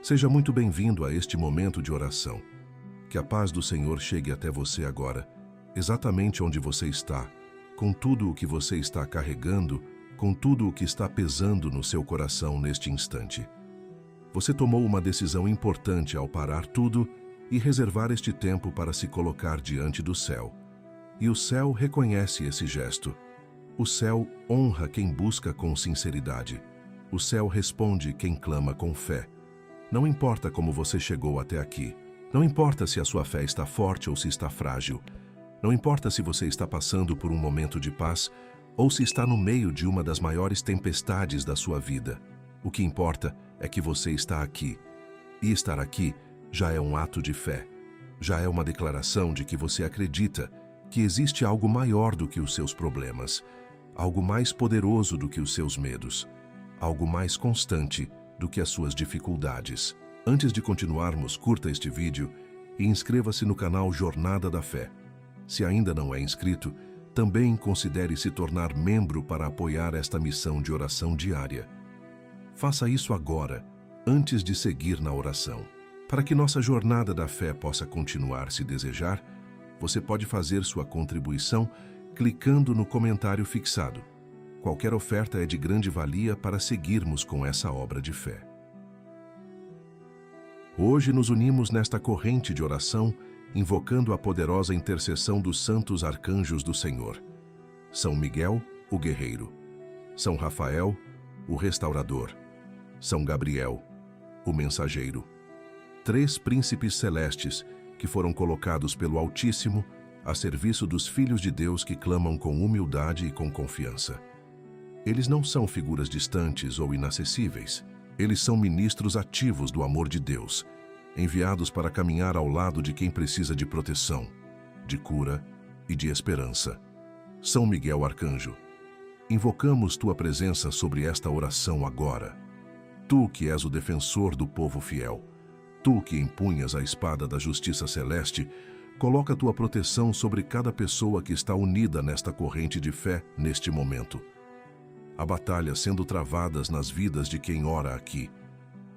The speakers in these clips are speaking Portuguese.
Seja muito bem-vindo a este momento de oração. Que a paz do Senhor chegue até você agora, exatamente onde você está, com tudo o que você está carregando, com tudo o que está pesando no seu coração neste instante. Você tomou uma decisão importante ao parar tudo e reservar este tempo para se colocar diante do céu. E o céu reconhece esse gesto. O céu honra quem busca com sinceridade. O céu responde quem clama com fé. Não importa como você chegou até aqui. Não importa se a sua fé está forte ou se está frágil. Não importa se você está passando por um momento de paz ou se está no meio de uma das maiores tempestades da sua vida. O que importa é que você está aqui. E estar aqui já é um ato de fé. Já é uma declaração de que você acredita que existe algo maior do que os seus problemas, algo mais poderoso do que os seus medos, algo mais constante do que as suas dificuldades. Antes de continuarmos, curta este vídeo e inscreva-se no canal Jornada da Fé. Se ainda não é inscrito, também considere se tornar membro para apoiar esta missão de oração diária. Faça isso agora, antes de seguir na oração. Para que nossa jornada da fé possa continuar se desejar, você pode fazer sua contribuição clicando no comentário fixado. Qualquer oferta é de grande valia para seguirmos com essa obra de fé. Hoje nos unimos nesta corrente de oração, invocando a poderosa intercessão dos santos arcanjos do Senhor. São Miguel, o guerreiro. São Rafael, o restaurador. São Gabriel, o mensageiro. 3 príncipes celestes que foram colocados pelo Altíssimo a serviço dos filhos de Deus que clamam com humildade e com confiança. Eles não são figuras distantes ou inacessíveis. Eles são ministros ativos do amor de Deus, enviados para caminhar ao lado de quem precisa de proteção, de cura e de esperança. São Miguel Arcanjo, invocamos tua presença sobre esta oração agora. Tu que és o defensor do povo fiel, tu que empunhas a espada da justiça celeste, coloca tua proteção sobre cada pessoa que está unida nesta corrente de fé neste momento. Há batalhas sendo travadas nas vidas de quem ora aqui.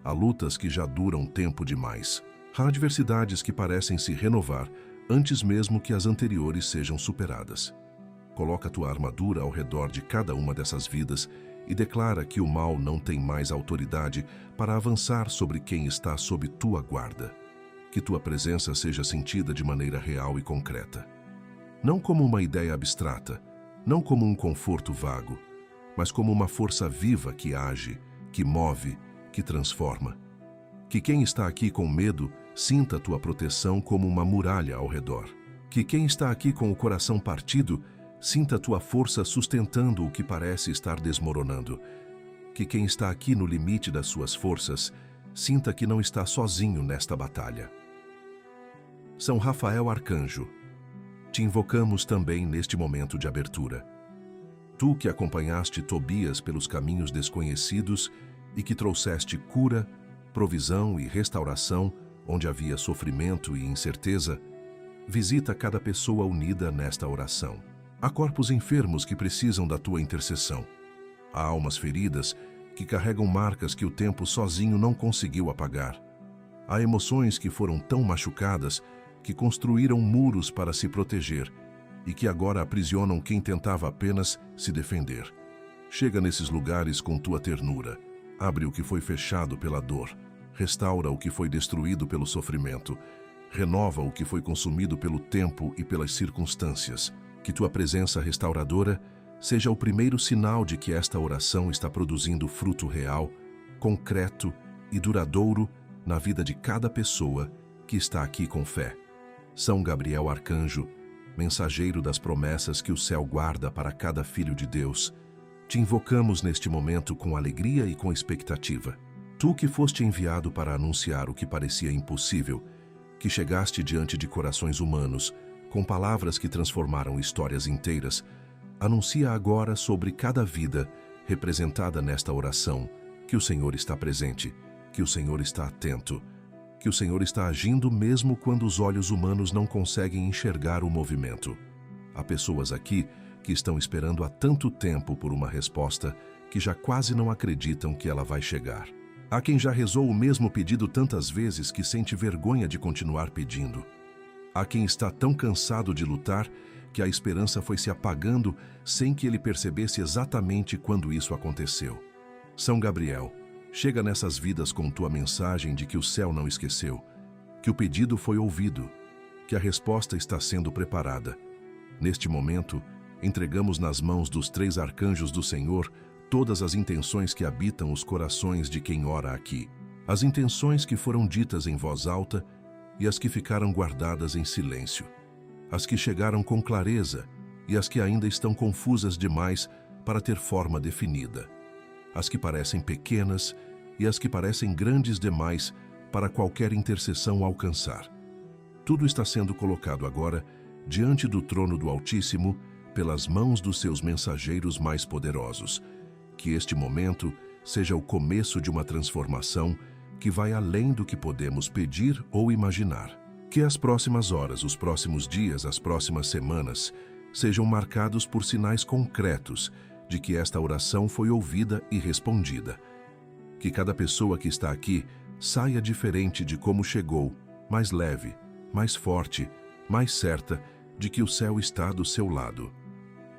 Há lutas que já duram tempo demais. Há adversidades que parecem se renovar antes mesmo que as anteriores sejam superadas. Coloca tua armadura ao redor de cada uma dessas vidas e declara que o mal não tem mais autoridade para avançar sobre quem está sob tua guarda. Que tua presença seja sentida de maneira real e concreta. Não como uma ideia abstrata, não como um conforto vago, mas como uma força viva que age, que move, que transforma. Que quem está aqui com medo sinta tua proteção como uma muralha ao redor. Que quem está aqui com o coração partido sinta tua força sustentando o que parece estar desmoronando. Que quem está aqui no limite das suas forças sinta que não está sozinho nesta batalha. São Rafael Arcanjo, te invocamos também neste momento de abertura. Tu que acompanhaste Tobias pelos caminhos desconhecidos e que trouxeste cura, provisão e restauração onde havia sofrimento e incerteza, visita cada pessoa unida nesta oração. Há corpos enfermos que precisam da tua intercessão. Há almas feridas que carregam marcas que o tempo sozinho não conseguiu apagar. Há emoções que foram tão machucadas que construíram muros para se proteger e que agora aprisionam quem tentava apenas se defender. Chega nesses lugares com tua ternura, abre o que foi fechado pela dor, restaura o que foi destruído pelo sofrimento, renova o que foi consumido pelo tempo e pelas circunstâncias. Que tua presença restauradora seja o primeiro sinal de que esta oração está produzindo fruto real, concreto e duradouro na vida de cada pessoa que está aqui com fé. São Gabriel Arcanjo, mensageiro das promessas que o céu guarda para cada filho de Deus, te invocamos neste momento com alegria e com expectativa. Tu que foste enviado para anunciar o que parecia impossível, que chegaste diante de corações humanos, com palavras que transformaram histórias inteiras, anuncia agora sobre cada vida representada nesta oração que o Senhor está presente, que o Senhor está atento, que o Senhor está agindo mesmo quando os olhos humanos não conseguem enxergar o movimento. Há pessoas aqui que estão esperando há tanto tempo por uma resposta que já quase não acreditam que ela vai chegar. Há quem já rezou o mesmo pedido tantas vezes que sente vergonha de continuar pedindo. Há quem está tão cansado de lutar que a esperança foi se apagando sem que ele percebesse exatamente quando isso aconteceu. São Gabriel, chega nessas vidas com tua mensagem de que o céu não esqueceu, que o pedido foi ouvido, que a resposta está sendo preparada. Neste momento, entregamos nas mãos dos 3 arcanjos do Senhor todas as intenções que habitam os corações de quem ora aqui. As intenções que foram ditas em voz alta e as que ficaram guardadas em silêncio. As que chegaram com clareza e as que ainda estão confusas demais para ter forma definida. As que parecem pequenas e as que parecem grandes demais para qualquer intercessão alcançar. Tudo está sendo colocado agora diante do trono do Altíssimo pelas mãos dos seus mensageiros mais poderosos. Que este momento seja o começo de uma transformação que vai além do que podemos pedir ou imaginar. Que as próximas horas, os próximos dias, as próximas semanas sejam marcados por sinais concretos de que esta oração foi ouvida e respondida. Que cada pessoa que está aqui saia diferente de como chegou, mais leve, mais forte, mais certa de que o céu está do seu lado.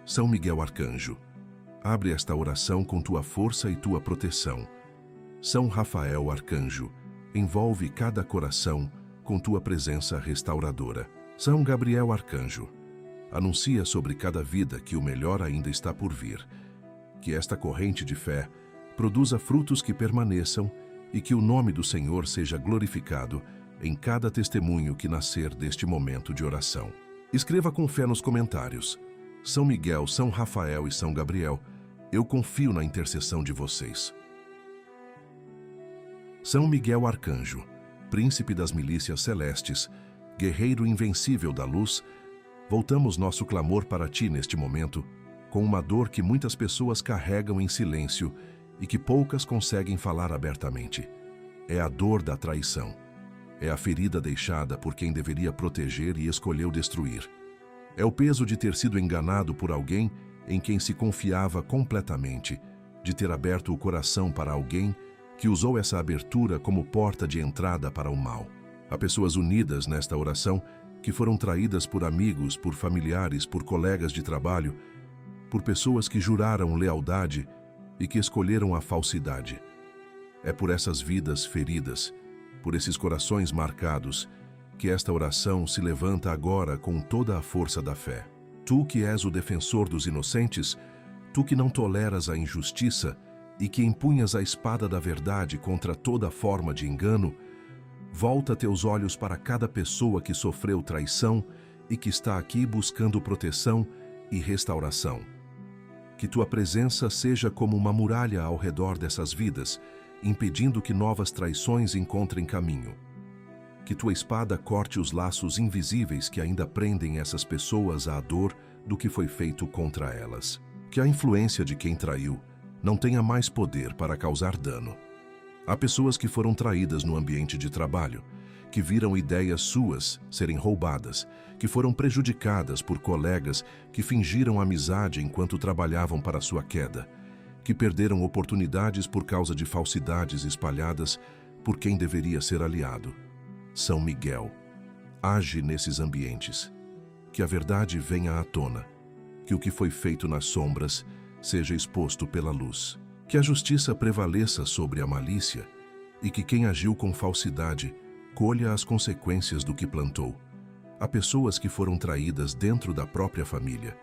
São Miguel Arcanjo, abre esta oração com tua força e tua proteção. São Rafael Arcanjo, envolve cada coração com tua presença restauradora. São Gabriel Arcanjo, anuncia sobre cada vida que o melhor ainda está por vir. Que esta corrente de fé produza frutos que permaneçam e que o nome do Senhor seja glorificado em cada testemunho que nascer deste momento de oração. Escreva com fé nos comentários: São Miguel, São Rafael e São Gabriel, eu confio na intercessão de vocês. São Miguel Arcanjo, príncipe das milícias celestes, guerreiro invencível da luz, voltamos nosso clamor para ti neste momento, com uma dor que muitas pessoas carregam em silêncio e que poucas conseguem falar abertamente. É a dor da traição. É a ferida deixada por quem deveria proteger e escolheu destruir. É o peso de ter sido enganado por alguém em quem se confiava completamente, de ter aberto o coração para alguém que usou essa abertura como porta de entrada para o mal. Há pessoas unidas nesta oração que foram traídas por amigos, por familiares, por colegas de trabalho, por pessoas que juraram lealdade e que escolheram a falsidade. É por essas vidas feridas, por esses corações marcados, que esta oração se levanta agora com toda a força da fé. Tu que és o defensor dos inocentes, tu que não toleras a injustiça e que empunhas a espada da verdade contra toda forma de engano, volta teus olhos para cada pessoa que sofreu traição e que está aqui buscando proteção e restauração. Que tua presença seja como uma muralha ao redor dessas vidas, impedindo que novas traições encontrem caminho. Que tua espada corte os laços invisíveis que ainda prendem essas pessoas à dor do que foi feito contra elas. Que a influência de quem traiu não tenha mais poder para causar dano. Há pessoas que foram traídas no ambiente de trabalho, que viram ideias suas serem roubadas, que foram prejudicadas por colegas que fingiram amizade enquanto trabalhavam para sua queda, que perderam oportunidades por causa de falsidades espalhadas por quem deveria ser aliado. São Miguel, age nesses ambientes. Que a verdade venha à tona, que o que foi feito nas sombras seja exposto pela luz. Que a justiça prevaleça sobre a malícia e que quem agiu com falsidade colha as consequências do que plantou. Há pessoas que foram traídas dentro da própria família,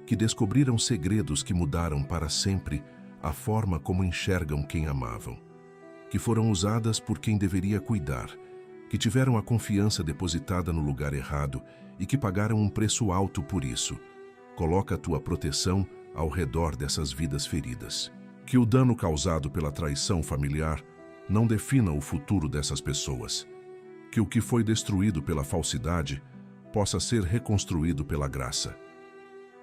que descobriram segredos que mudaram para sempre a forma como enxergam quem amavam, que foram usadas por quem deveria cuidar, que tiveram a confiança depositada no lugar errado e que pagaram um preço alto por isso. Coloca a tua proteção ao redor dessas vidas feridas. Que o dano causado pela traição familiar não defina o futuro dessas pessoas. Que o que foi destruído pela falsidade possa ser reconstruído pela graça.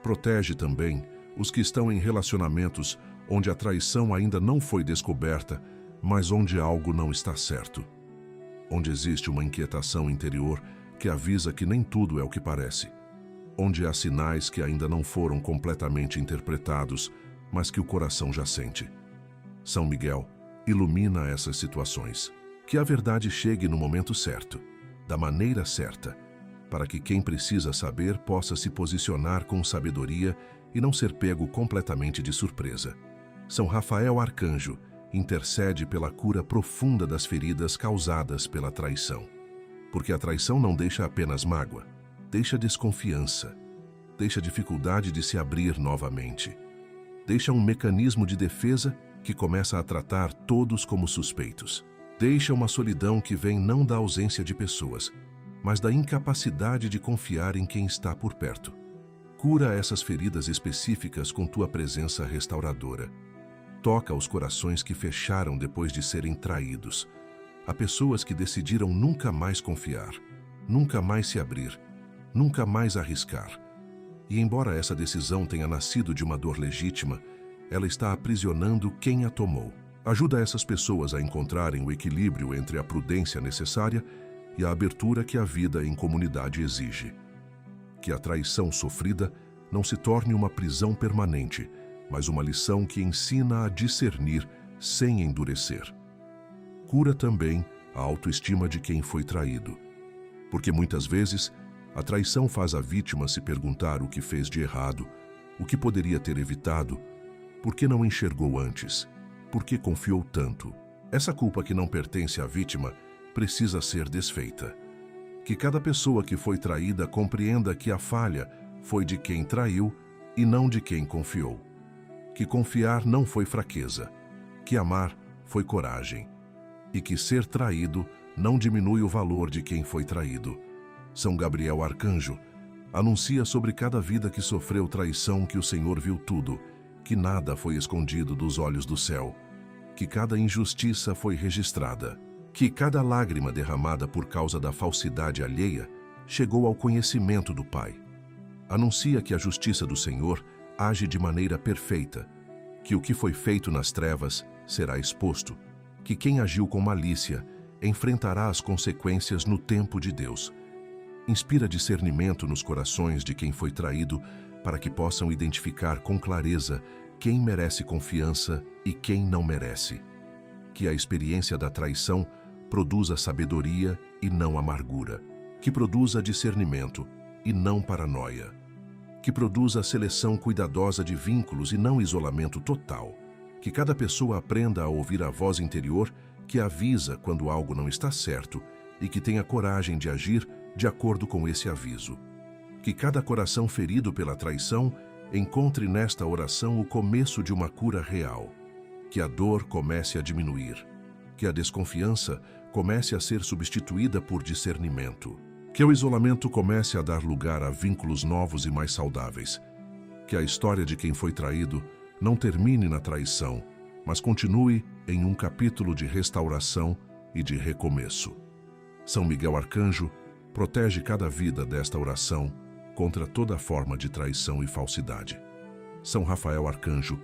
Protege também os que estão em relacionamentos onde a traição ainda não foi descoberta, mas onde algo não está certo. Onde existe uma inquietação interior que avisa que nem tudo é o que parece. Onde há sinais que ainda não foram completamente interpretados, mas que o coração já sente. São Miguel, ilumina essas situações. Que a verdade chegue no momento certo, da maneira certa, para que quem precisa saber possa se posicionar com sabedoria e não ser pego completamente de surpresa. São Rafael Arcanjo intercede pela cura profunda das feridas causadas pela traição. Porque a traição não deixa apenas mágoa, deixa desconfiança, deixa dificuldade de se abrir novamente. Deixa um mecanismo de defesa que começa a tratar todos como suspeitos. Deixa uma solidão que vem não da ausência de pessoas, mas da incapacidade de confiar em quem está por perto. Cura essas feridas específicas com tua presença restauradora. Toca os corações que fecharam depois de serem traídos. Há pessoas que decidiram nunca mais confiar, nunca mais se abrir, nunca mais arriscar. E embora essa decisão tenha nascido de uma dor legítima, ela está aprisionando quem a tomou. Ajuda essas pessoas a encontrarem o equilíbrio entre a prudência necessária e a abertura que a vida em comunidade exige. Que a traição sofrida não se torne uma prisão permanente, mas uma lição que ensina a discernir sem endurecer. Cura também a autoestima de quem foi traído. Porque muitas vezes a traição faz a vítima se perguntar o que fez de errado, o que poderia ter evitado, por que não enxergou antes, por que confiou tanto. Essa culpa que não pertence à vítima precisa ser desfeita. Que cada pessoa que foi traída compreenda que a falha foi de quem traiu e não de quem confiou. Que confiar não foi fraqueza, que amar foi coragem. E que ser traído não diminui o valor de quem foi traído. São Gabriel Arcanjo anuncia sobre cada vida que sofreu traição que o Senhor viu tudo, que nada foi escondido dos olhos do céu, que cada injustiça foi registrada, que cada lágrima derramada por causa da falsidade alheia chegou ao conhecimento do Pai. Anuncia que a justiça do Senhor age de maneira perfeita, que o que foi feito nas trevas será exposto, que quem agiu com malícia enfrentará as consequências no tempo de Deus. Inspira discernimento nos corações de quem foi traído para que possam identificar com clareza quem merece confiança e quem não merece. Que a experiência da traição produza sabedoria e não amargura. Que produza discernimento e não paranoia. Que produza seleção cuidadosa de vínculos e não isolamento total. Que cada pessoa aprenda a ouvir a voz interior que avisa quando algo não está certo e que tenha coragem de agir de acordo com esse aviso. Que cada coração ferido pela traição encontre nesta oração o começo de uma cura real. Que a dor comece a diminuir. Que a desconfiança comece a ser substituída por discernimento. Que o isolamento comece a dar lugar a vínculos novos e mais saudáveis. Que a história de quem foi traído não termine na traição, mas continue em um capítulo de restauração e de recomeço. São Miguel Arcanjo protege cada vida desta oração contra toda forma de traição e falsidade. São Rafael Arcanjo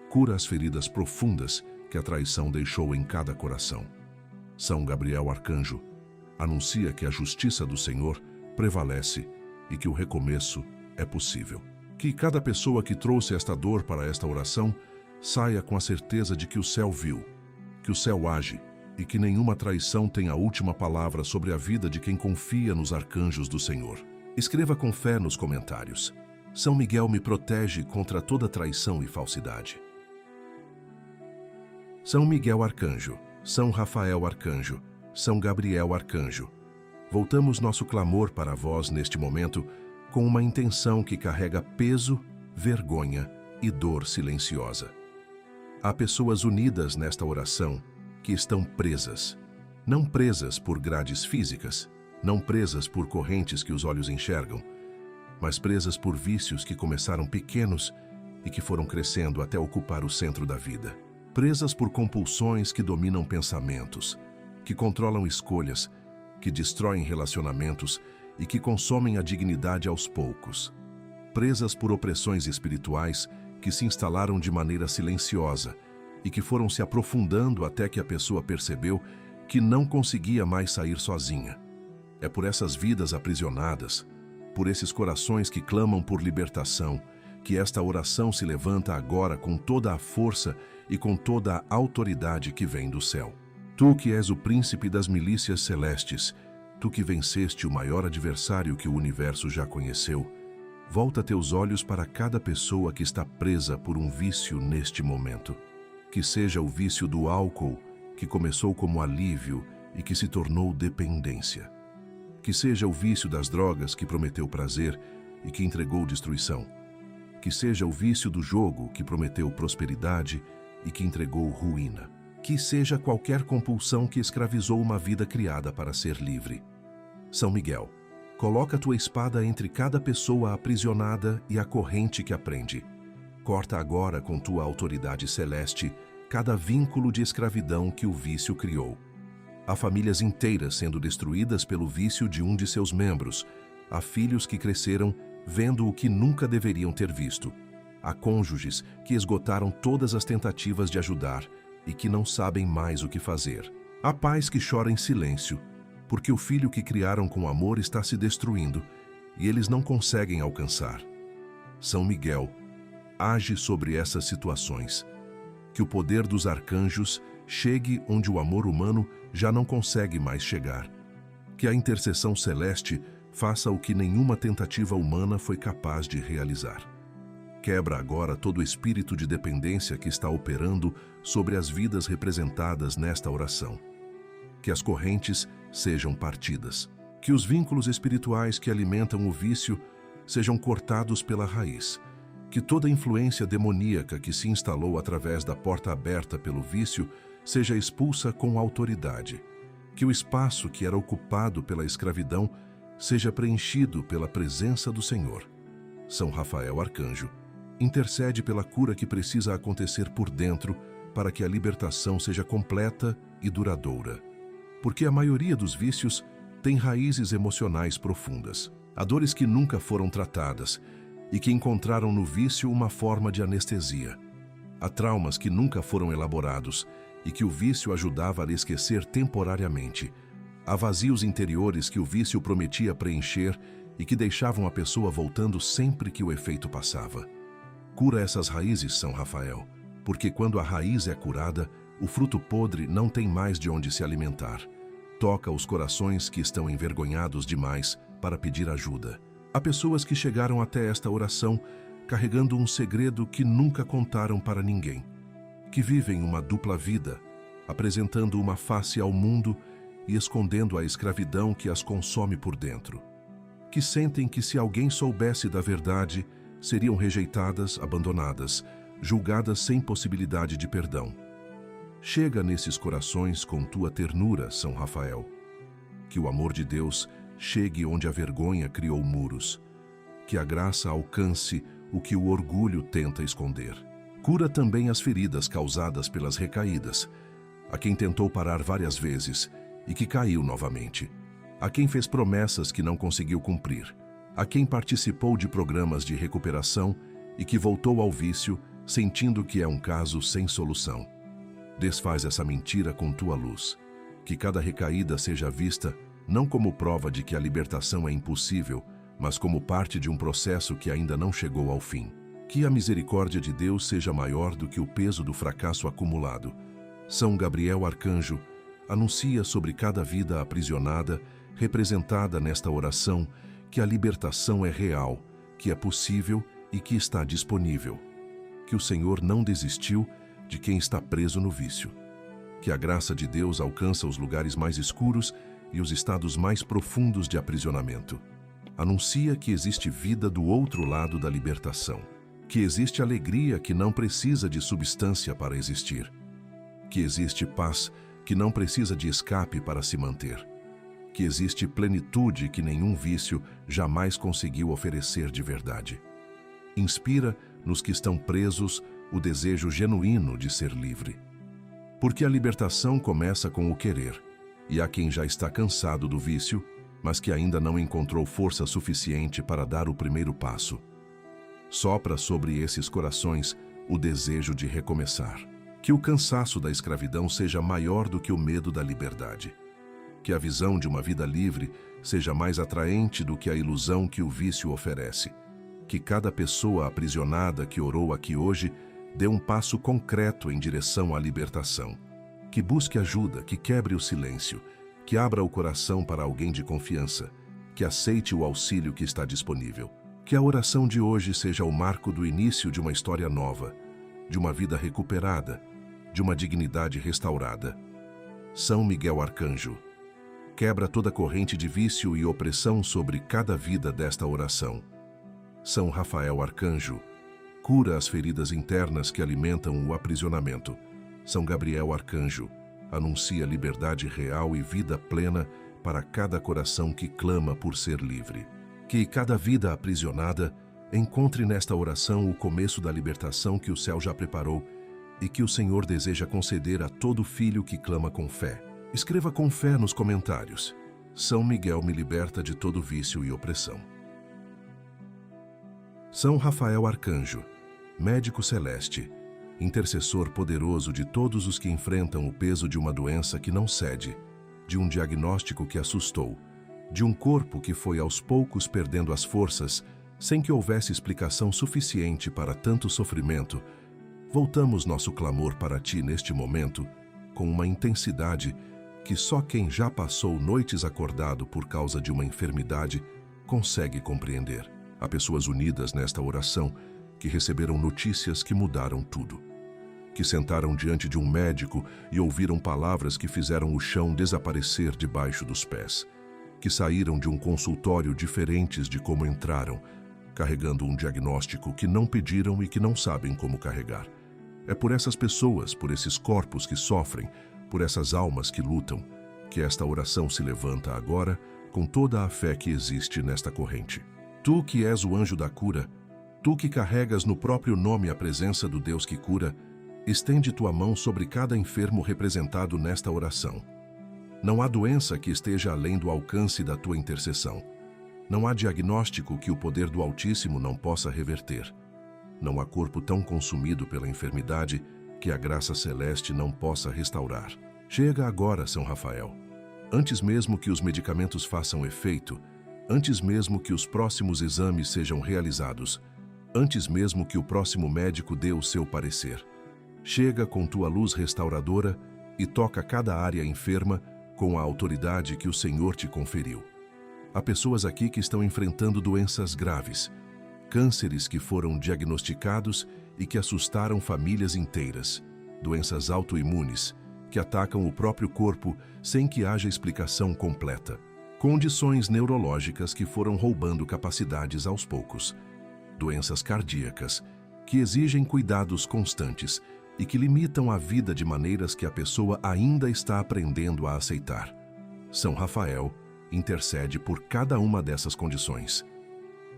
cura as feridas profundas que a traição deixou em cada coração. São Gabriel Arcanjo anuncia que a justiça do Senhor prevalece e que o recomeço é possível. Que cada pessoa que trouxe esta dor para esta oração saia com a certeza de que o céu viu, que o céu age e que nenhuma traição tem a última palavra sobre a vida de quem confia nos arcanjos do Senhor. Escreva com fé nos comentários: São Miguel me protege contra toda traição e falsidade. São Miguel Arcanjo, São Rafael Arcanjo, São Gabriel Arcanjo. Voltamos nosso clamor para vós neste momento com uma intenção que carrega peso, vergonha e dor silenciosa. Há pessoas unidas nesta oração que estão presas, não presas por grades físicas, não presas por correntes que os olhos enxergam, mas presas por vícios que começaram pequenos e que foram crescendo até ocupar o centro da vida. Presas por compulsões que dominam pensamentos, que controlam escolhas, que destroem relacionamentos e que consomem a dignidade aos poucos. Presas por opressões espirituais que se instalaram de maneira silenciosa e que foram se aprofundando até que a pessoa percebeu que não conseguia mais sair sozinha. É por essas vidas aprisionadas, por esses corações que clamam por libertação, Que esta oração se levanta agora com toda a força e com toda a autoridade que vem do céu. Tu que és o príncipe das milícias celestes, tu que venceste o maior adversário que o universo já conheceu, volta teus olhos para cada pessoa que está presa por um vício neste momento. Que seja o vício do álcool, que começou como alívio e que se tornou dependência. Que seja o vício das drogas, que prometeu prazer e que entregou destruição. Que seja o vício do jogo, que prometeu prosperidade e que entregou ruína. Que seja qualquer compulsão que escravizou uma vida criada para ser livre. São Miguel, coloca tua espada entre cada pessoa aprisionada e a corrente que a prende. Corta agora com tua autoridade celeste cada vínculo de escravidão que o vício criou. Há famílias inteiras sendo destruídas pelo vício de um de seus membros. Há filhos que cresceram vendo o que nunca deveriam ter visto. Há cônjuges que esgotaram todas as tentativas de ajudar e que não sabem mais o que fazer. Há pais que choram em silêncio, porque o filho que criaram com amor está se destruindo e eles não conseguem alcançar. São Miguel, age sobre essas situações. Que o poder dos arcanjos chegue onde o amor humano já não consegue mais chegar. Que a intercessão celeste faça o que nenhuma tentativa humana foi capaz de realizar. Quebra agora todo o espírito de dependência que está operando sobre as vidas representadas nesta oração. Que as correntes sejam partidas. Que os vínculos espirituais que alimentam o vício sejam cortados pela raiz. Que toda influência demoníaca que se instalou através da porta aberta pelo vício seja expulsa com autoridade. Que o espaço que era ocupado pela escravidão seja preenchido pela presença do Senhor. São Rafael Arcanjo, intercede pela cura que precisa acontecer por dentro para que a libertação seja completa e duradoura. Porque a maioria dos vícios tem raízes emocionais profundas. Há dores que nunca foram tratadas e que encontraram no vício uma forma de anestesia. Há traumas que nunca foram elaborados e que o vício ajudava a esquecer temporariamente. Há vazios interiores que o vício prometia preencher e que deixavam a pessoa voltando sempre que o efeito passava. Cura essas raízes, São Rafael, porque quando a raiz é curada, o fruto podre não tem mais de onde se alimentar. Toca os corações que estão envergonhados demais para pedir ajuda. Há pessoas que chegaram até esta oração carregando um segredo que nunca contaram para ninguém, que vivem uma dupla vida, apresentando uma face ao mundo e escondendo a escravidão que as consome por dentro. Que sentem que se alguém soubesse da verdade, seriam rejeitadas, abandonadas, julgadas sem possibilidade de perdão. Chega nesses corações com tua ternura, São Rafael. Que o amor de Deus chegue onde a vergonha criou muros. Que a graça alcance o que o orgulho tenta esconder. Cura também as feridas causadas pelas recaídas, a quem tentou parar várias vezes e que caiu novamente, a quem fez promessas que não conseguiu cumprir, a quem participou de programas de recuperação e que voltou ao vício sentindo que é um caso sem solução. Desfaz essa mentira com tua luz. Que cada recaída seja vista não como prova de que a libertação é impossível, mas como parte de um processo que ainda não chegou ao fim. Que a misericórdia de Deus seja maior do que o peso do fracasso acumulado. São Gabriel Arcanjo, anuncia sobre cada vida aprisionada, representada nesta oração, que a libertação é real, que é possível e que está disponível. Que o Senhor não desistiu de quem está preso no vício. Que a graça de Deus alcança os lugares mais escuros e os estados mais profundos de aprisionamento. Anuncia que existe vida do outro lado da libertação. Que existe alegria que não precisa de substância para existir. Que existe paz que não precisa de escape para se manter. Que existe plenitude que nenhum vício jamais conseguiu oferecer de verdade. Inspira nos que estão presos o desejo genuíno de ser livre. Porque a libertação começa com o querer, e há quem já está cansado do vício, mas que ainda não encontrou força suficiente para dar o primeiro passo. Sopra sobre esses corações o desejo de recomeçar. Que o cansaço da escravidão seja maior do que o medo da liberdade. Que a visão de uma vida livre seja mais atraente do que a ilusão que o vício oferece. Que cada pessoa aprisionada que orou aqui hoje dê um passo concreto em direção à libertação. Que busque ajuda, que quebre o silêncio, que abra o coração para alguém de confiança, que aceite o auxílio que está disponível. Que a oração de hoje seja o marco do início de uma história nova, de uma vida recuperada, de uma dignidade restaurada. São Miguel Arcanjo, quebra toda corrente de vício e opressão sobre cada vida desta oração. São Rafael Arcanjo, cura as feridas internas que alimentam o aprisionamento. São Gabriel Arcanjo, anuncia liberdade real e vida plena para cada coração que clama por ser livre. Que cada vida aprisionada encontre nesta oração o começo da libertação que o céu já preparou e que o Senhor deseja conceder a todo filho que clama com fé. Escreva com fé nos comentários: São Miguel me liberta de todo vício e opressão. São Rafael Arcanjo, médico celeste, intercessor poderoso de todos os que enfrentam o peso de uma doença que não cede, de um diagnóstico que assustou, de um corpo que foi aos poucos perdendo as forças, sem que houvesse explicação suficiente para tanto sofrimento, voltamos nosso clamor para ti neste momento, com uma intensidade que só quem já passou noites acordado por causa de uma enfermidade consegue compreender. Há pessoas unidas nesta oração que receberam notícias que mudaram tudo, que sentaram diante de um médico e ouviram palavras que fizeram o chão desaparecer debaixo dos pés, que saíram de um consultório diferentes de como entraram, carregando um diagnóstico que não pediram e que não sabem como carregar. É por essas pessoas, por esses corpos que sofrem, por essas almas que lutam, que esta oração se levanta agora com toda a fé que existe nesta corrente. Tu que és o anjo da cura, tu que carregas no próprio nome a presença do Deus que cura, estende tua mão sobre cada enfermo representado nesta oração. Não há doença que esteja além do alcance da tua intercessão. Não há diagnóstico que o poder do Altíssimo não possa reverter. Não há corpo tão consumido pela enfermidade que a graça celeste não possa restaurar. Chega agora, São Rafael. Antes mesmo que os medicamentos façam efeito, antes mesmo que os próximos exames sejam realizados, antes mesmo que o próximo médico dê o seu parecer. Chega com tua luz restauradora e toca cada área enferma com a autoridade que o Senhor te conferiu. Há pessoas aqui que estão enfrentando doenças graves, cânceres que foram diagnosticados e que assustaram famílias inteiras, doenças autoimunes que atacam o próprio corpo sem que haja explicação completa, condições neurológicas que foram roubando capacidades aos poucos, doenças cardíacas que exigem cuidados constantes e que limitam a vida de maneiras que a pessoa ainda está aprendendo a aceitar. São Rafael intercede por cada uma dessas condições.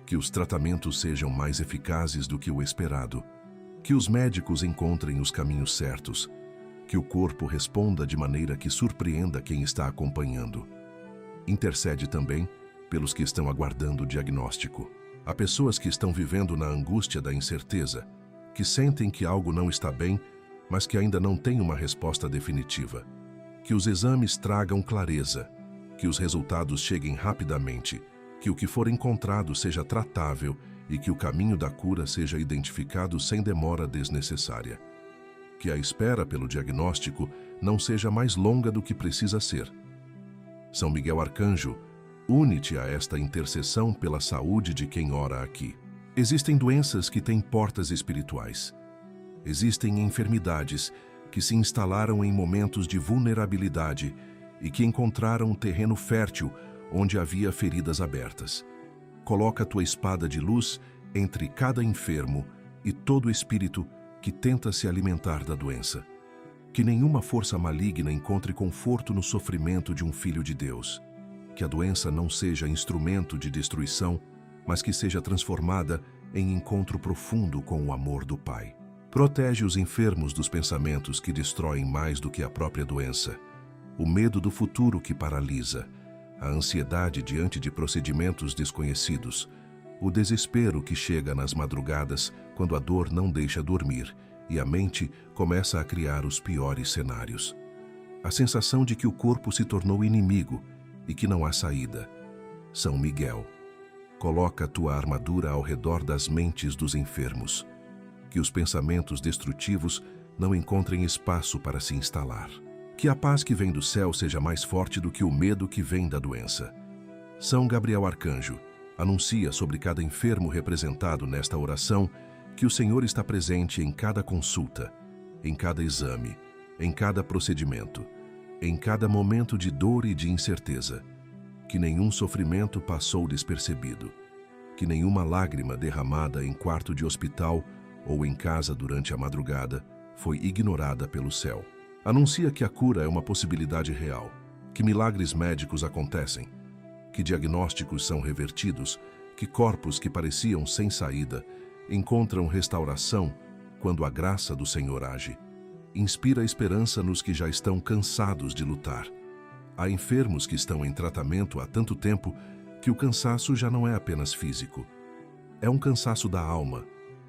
Que os tratamentos sejam mais eficazes do que o esperado, que os médicos encontrem os caminhos certos, que o corpo responda de maneira que surpreenda quem está acompanhando. Intercede também pelos que estão aguardando o diagnóstico. Há pessoas que estão vivendo na angústia da incerteza, que sentem que algo não está bem, mas que ainda não têm uma resposta definitiva. Que os exames tragam clareza, que os resultados cheguem rapidamente, que o que for encontrado seja tratável e que o caminho da cura seja identificado sem demora desnecessária. Que a espera pelo diagnóstico não seja mais longa do que precisa ser. São Miguel Arcanjo, une-te a esta intercessão pela saúde de quem ora aqui. Existem doenças que têm portas espirituais. Existem enfermidades que se instalaram em momentos de vulnerabilidade e que encontraram um terreno fértil onde havia feridas abertas. Coloca tua espada de luz entre cada enfermo e todo espírito que tenta se alimentar da doença. Que nenhuma força maligna encontre conforto no sofrimento de um filho de Deus. Que a doença não seja instrumento de destruição, mas que seja transformada em encontro profundo com o amor do Pai. Protege os enfermos dos pensamentos que destroem mais do que a própria doença, o medo do futuro que paralisa, a ansiedade diante de procedimentos desconhecidos, o desespero que chega nas madrugadas quando a dor não deixa dormir e a mente começa a criar os piores cenários. A sensação de que o corpo se tornou inimigo e que não há saída. São Miguel, Coloca a tua armadura ao redor das mentes dos enfermos, que os pensamentos destrutivos não encontrem espaço para se instalar. Que a paz que vem do céu seja mais forte do que o medo que vem da doença. São Gabriel Arcanjo, anuncia sobre cada enfermo representado nesta oração que o Senhor está presente em cada consulta, em cada exame, em cada procedimento, em cada momento de dor e de incerteza, que nenhum sofrimento passou despercebido, que nenhuma lágrima derramada em quarto de hospital ou em casa durante a madrugada foi ignorada pelo céu. Anuncia que a cura é uma possibilidade real, que milagres médicos acontecem, que diagnósticos são revertidos, que corpos que pareciam sem saída encontram restauração quando a graça do Senhor age. Inspira esperança nos que já estão cansados de lutar. Há enfermos que estão em tratamento há tanto tempo que o cansaço já não é apenas físico. É um cansaço da alma,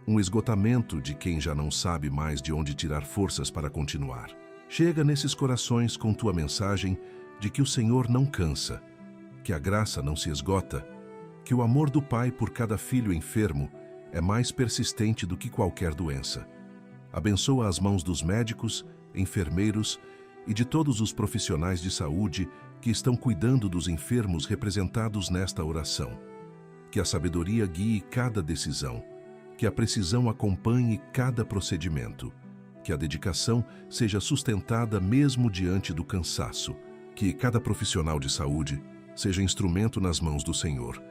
um esgotamento de quem já não sabe mais de onde tirar forças para continuar. Chega nesses corações com tua mensagem de que o Senhor não cansa, que a graça não se esgota, que o amor do Pai por cada filho enfermo é mais persistente do que qualquer doença. Abençoa as mãos dos médicos, enfermeiros e de todos os profissionais de saúde que estão cuidando dos enfermos representados nesta oração. Que a sabedoria guie cada decisão, que a precisão acompanhe cada procedimento, que a dedicação seja sustentada mesmo diante do cansaço, que cada profissional de saúde seja instrumento nas mãos do Senhor,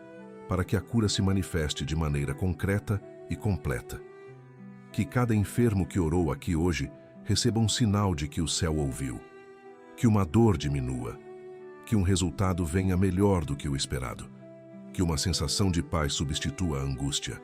para que a cura se manifeste de maneira concreta e completa. Que cada enfermo que orou aqui hoje receba um sinal de que o céu ouviu, que uma dor diminua, que um resultado venha melhor do que o esperado, que uma sensação de paz substitua a angústia,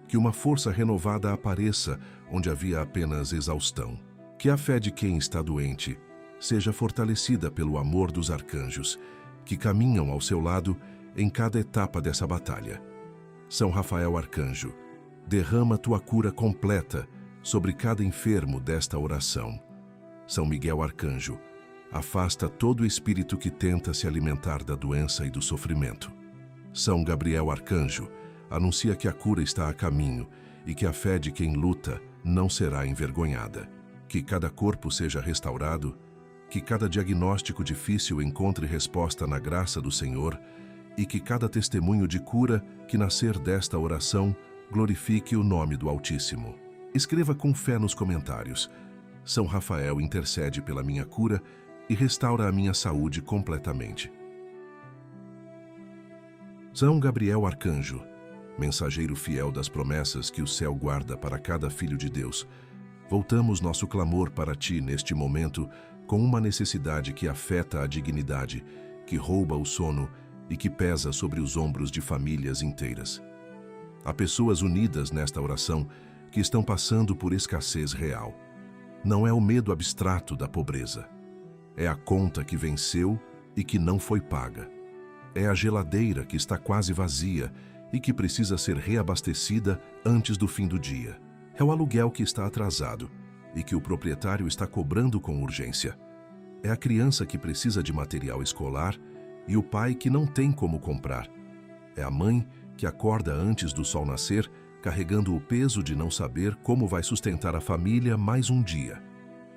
que uma força renovada apareça onde havia apenas exaustão, que a fé de quem está doente seja fortalecida pelo amor dos arcanjos, que caminham ao seu lado em cada etapa dessa batalha. São Rafael Arcanjo, derrama tua cura completa sobre cada enfermo desta oração. São Miguel Arcanjo, afasta todo espírito que tenta se alimentar da doença e do sofrimento. São Gabriel Arcanjo, anuncia que a cura está a caminho e que a fé de quem luta não será envergonhada. Que cada corpo seja restaurado, que cada diagnóstico difícil encontre resposta na graça do Senhor e que cada testemunho de cura que nascer desta oração glorifique o nome do Altíssimo. Escreva com fé nos comentários: São Rafael intercede pela minha cura e restaura a minha saúde completamente. São Gabriel Arcanjo, mensageiro fiel das promessas que o céu guarda para cada filho de Deus, voltamos nosso clamor para ti neste momento com uma necessidade que afeta a dignidade, que rouba o sono e que pesa sobre os ombros de famílias inteiras. Há pessoas unidas nesta oração que estão passando por escassez real. Não é o medo abstrato da pobreza. É a conta que venceu e que não foi paga. É a geladeira que está quase vazia e que precisa ser reabastecida antes do fim do dia. É o aluguel que está atrasado e que o proprietário está cobrando com urgência. É a criança que precisa de material escolar e o pai que não tem como comprar. É a mãe que acorda antes do sol nascer, carregando o peso de não saber como vai sustentar a família mais um dia.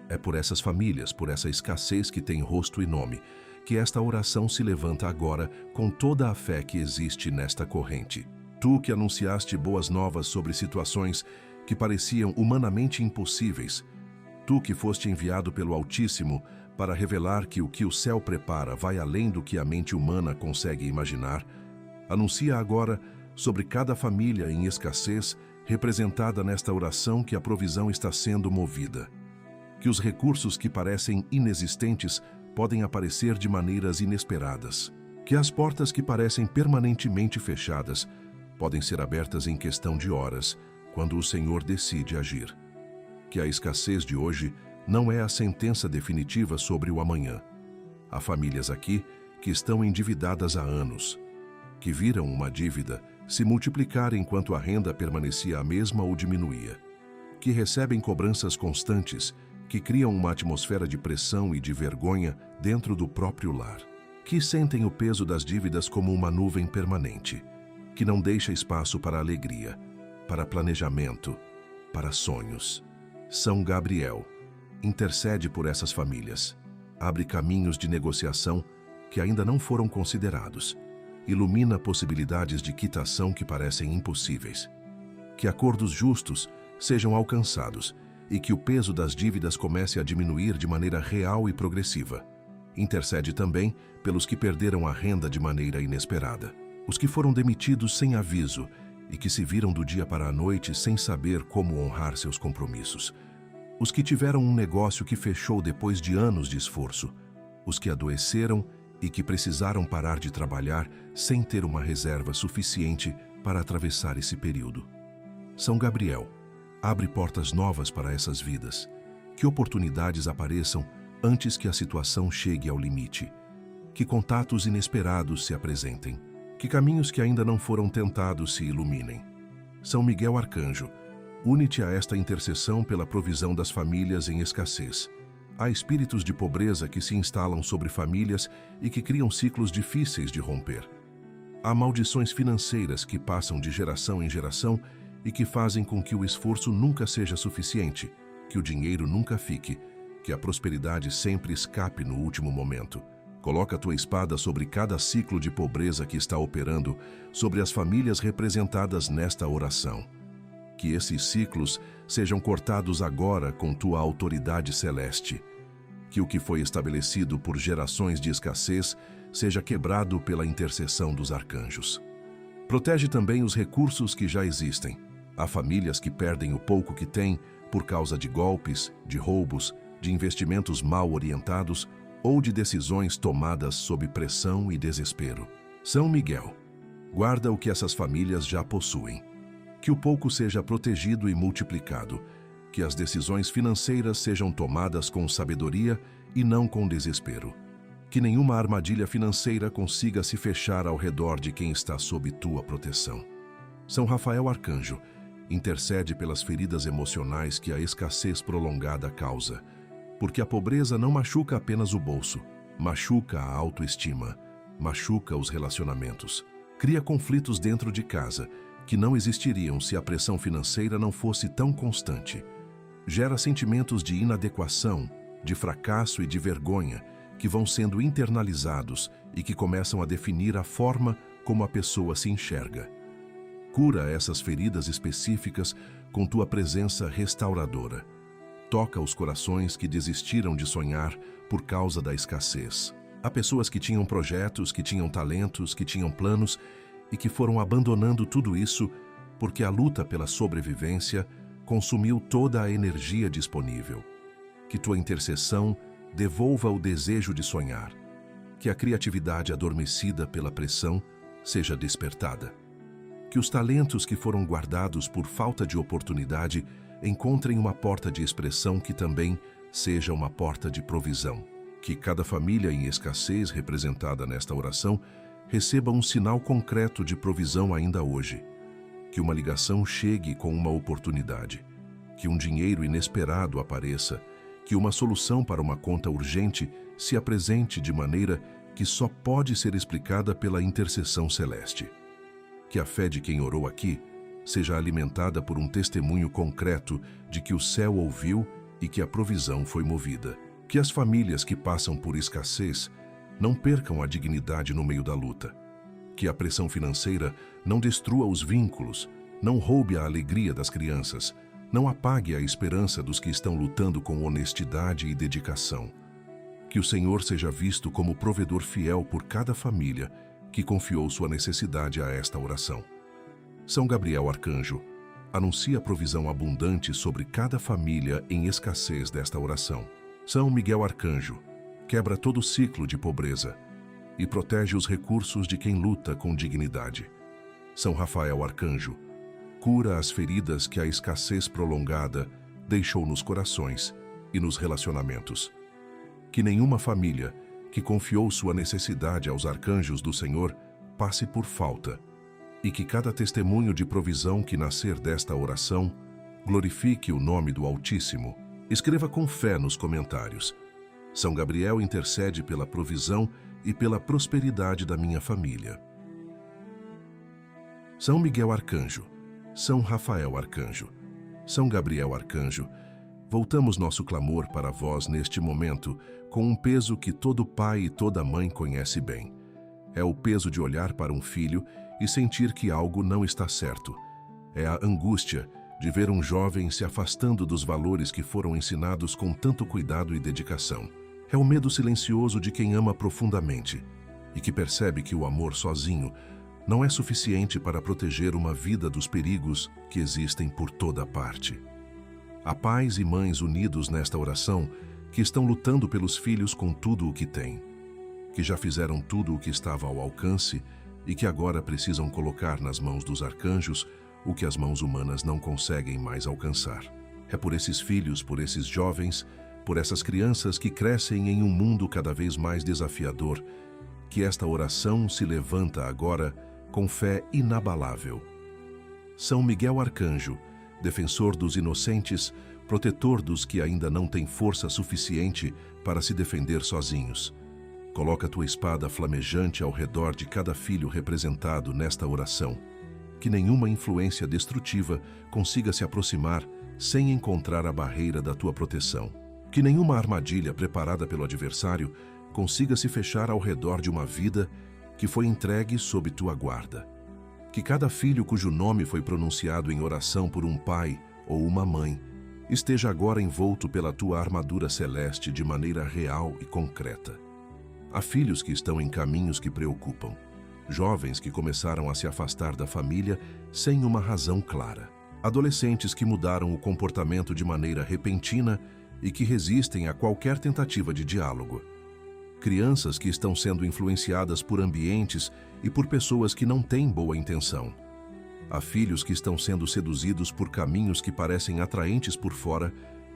É por essas famílias, por essa escassez que tem rosto e nome, que esta oração se levanta agora com toda a fé que existe nesta corrente. Tu que anunciaste boas novas sobre situações que pareciam humanamente impossíveis, tu que foste enviado pelo Altíssimo para revelar que o céu prepara vai além do que a mente humana consegue imaginar, anuncia agora sobre cada família em escassez representada nesta oração que a provisão está sendo movida. Que os recursos que parecem inexistentes podem aparecer de maneiras inesperadas. Que as portas que parecem permanentemente fechadas podem ser abertas em questão de horas, quando o Senhor decide agir. Que a escassez de hoje não é a sentença definitiva sobre o amanhã. Há famílias aqui que estão endividadas há anos, que viram uma dívida se multiplicar enquanto a renda permanecia a mesma ou diminuía, que recebem cobranças constantes, que criam uma atmosfera de pressão e de vergonha dentro do próprio lar, que sentem o peso das dívidas como uma nuvem permanente, que não deixa espaço para alegria, para planejamento, para sonhos. São Gabriel, intercede por essas famílias, abre caminhos de negociação que ainda não foram considerados, ilumina possibilidades de quitação que parecem impossíveis. Que acordos justos sejam alcançados e que o peso das dívidas comece a diminuir de maneira real e progressiva. Intercede também pelos que perderam a renda de maneira inesperada, os que foram demitidos sem aviso e que se viram do dia para a noite sem saber como honrar seus compromissos, os que tiveram um negócio que fechou depois de anos de esforço, os que adoeceram e que precisaram parar de trabalhar sem ter uma reserva suficiente para atravessar esse período. São Gabriel, abre portas novas para essas vidas, que oportunidades apareçam antes que a situação chegue ao limite, que contatos inesperados se apresentem, que caminhos que ainda não foram tentados se iluminem. São Miguel Arcanjo, une-te a esta intercessão pela provisão das famílias em escassez. Há espíritos de pobreza que se instalam sobre famílias e que criam ciclos difíceis de romper. Há maldições financeiras que passam de geração em geração e que fazem com que o esforço nunca seja suficiente, que o dinheiro nunca fique, que a prosperidade sempre escape no último momento. Coloca a tua espada sobre cada ciclo de pobreza que está operando, sobre as famílias representadas nesta oração. Que esses ciclos sejam cortados agora com tua autoridade celeste. Que o que foi estabelecido por gerações de escassez seja quebrado pela intercessão dos arcanjos. Protege também os recursos que já existem. Há famílias que perdem o pouco que têm por causa de golpes, de roubos, de investimentos mal orientados ou de decisões tomadas sob pressão e desespero. São Miguel, guarda o que essas famílias já possuem. Que o pouco seja protegido e multiplicado, que as decisões financeiras sejam tomadas com sabedoria e não com desespero. Que nenhuma armadilha financeira consiga se fechar ao redor de quem está sob tua proteção. São Rafael Arcanjo, intercede pelas feridas emocionais que a escassez prolongada causa, porque a pobreza não machuca apenas o bolso, machuca a autoestima, machuca os relacionamentos, cria conflitos dentro de casa que não existiriam se a pressão financeira não fosse tão constante. Gera sentimentos de inadequação, de fracasso e de vergonha que vão sendo internalizados e que começam a definir a forma como a pessoa se enxerga. Cura essas feridas específicas com tua presença restauradora. Toca os corações que desistiram de sonhar por causa da escassez. Há pessoas que tinham projetos, que tinham talentos, que tinham planos e que foram abandonando tudo isso porque a luta pela sobrevivência consumiu toda a energia disponível. Que tua intercessão devolva o desejo de sonhar. Que a criatividade adormecida pela pressão seja despertada. Que os talentos que foram guardados por falta de oportunidade encontrem uma porta de expressão que também seja uma porta de provisão. Que cada família em escassez representada nesta oração receba um sinal concreto de provisão ainda hoje. Que uma ligação chegue com uma oportunidade. Que um dinheiro inesperado apareça. Que uma solução para uma conta urgente se apresente de maneira que só pode ser explicada pela intercessão celeste. Que a fé de quem orou aqui seja alimentada por um testemunho concreto de que o céu ouviu e que a provisão foi movida. Que as famílias que passam por escassez não percam a dignidade no meio da luta. Que a pressão financeira não destrua os vínculos, não roube a alegria das crianças, não apague a esperança dos que estão lutando com honestidade e dedicação. Que o Senhor seja visto como provedor fiel por cada família que confiou sua necessidade a esta oração. São Gabriel Arcanjo, anuncia a provisão abundante sobre cada família em escassez desta oração. São Miguel Arcanjo, quebra todo ciclo de pobreza e protege os recursos de quem luta com dignidade. São Rafael Arcanjo, cura as feridas que a escassez prolongada deixou nos corações e nos relacionamentos. Que nenhuma família que confiou sua necessidade aos arcanjos do Senhor passe por falta, e que cada testemunho de provisão que nascer desta oração glorifique o nome do Altíssimo. Escreva com fé nos comentários: São Gabriel intercede pela provisão e pela prosperidade da minha família. São Miguel Arcanjo, São Rafael Arcanjo, São Gabriel Arcanjo, voltamos nosso clamor para vós neste momento com um peso que todo pai e toda mãe conhece bem. É o peso de olhar para um filho e sentir que algo não está certo. É a angústia de ver um jovem se afastando dos valores que foram ensinados com tanto cuidado e dedicação. É o medo silencioso de quem ama profundamente e que percebe que o amor sozinho não é suficiente para proteger uma vida dos perigos que existem por toda parte. Há pais e mães unidos nesta oração que estão lutando pelos filhos com tudo o que têm, que já fizeram tudo o que estava ao alcance e que agora precisam colocar nas mãos dos arcanjos o que as mãos humanas não conseguem mais alcançar. É por esses filhos, por esses jovens, por essas crianças que crescem em um mundo cada vez mais desafiador, que esta oração se levanta agora com fé inabalável. São Miguel Arcanjo, defensor dos inocentes, protetor dos que ainda não têm força suficiente para se defender sozinhos. Coloca tua espada flamejante ao redor de cada filho representado nesta oração. Que nenhuma influência destrutiva consiga se aproximar sem encontrar a barreira da tua proteção. Que nenhuma armadilha preparada pelo adversário consiga se fechar ao redor de uma vida que foi entregue sob tua guarda. Que cada filho cujo nome foi pronunciado em oração por um pai ou uma mãe esteja agora envolto pela tua armadura celeste de maneira real e concreta. Há filhos que estão em caminhos que preocupam, jovens que começaram a se afastar da família sem uma razão clara, adolescentes que mudaram o comportamento de maneira repentina e que resistem a qualquer tentativa de diálogo, crianças que estão sendo influenciadas por ambientes e por pessoas que não têm boa intenção. Há filhos que estão sendo seduzidos por caminhos que parecem atraentes por fora,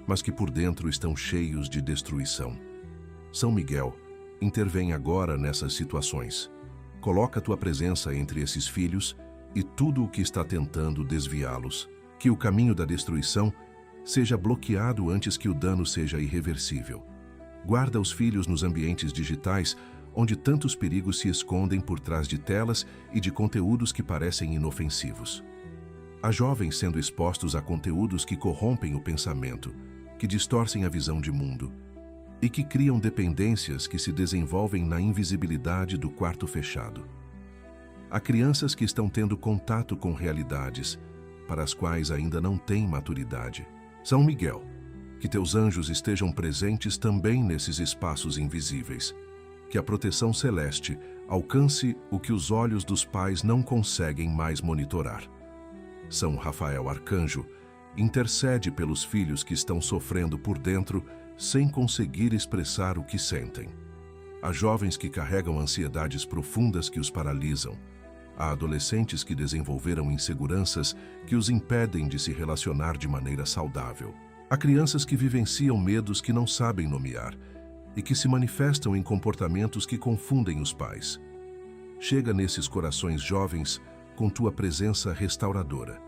mas que por dentro estão cheios de destruição. São Miguel, intervém agora nessas situações. Coloca tua presença entre esses filhos e tudo o que está tentando desviá-los. Que o caminho da destruição seja bloqueado antes que o dano seja irreversível. Guarda os filhos nos ambientes digitais, onde tantos perigos se escondem por trás de telas e de conteúdos que parecem inofensivos. Há jovens sendo expostos a conteúdos que corrompem o pensamento, que distorcem a visão de mundo e que criam dependências que se desenvolvem na invisibilidade do quarto fechado. Há crianças que estão tendo contato com realidades para as quais ainda não têm maturidade. São Miguel, que teus anjos estejam presentes também nesses espaços invisíveis. Que a proteção celeste alcance o que os olhos dos pais não conseguem mais monitorar. São Rafael Arcanjo, intercede pelos filhos que estão sofrendo por dentro sem conseguir expressar o que sentem. Há jovens que carregam ansiedades profundas que os paralisam. Há adolescentes que desenvolveram inseguranças que os impedem de se relacionar de maneira saudável. Há crianças que vivenciam medos que não sabem nomear e que se manifestam em comportamentos que confundem os pais. Chega nesses corações jovens com tua presença restauradora.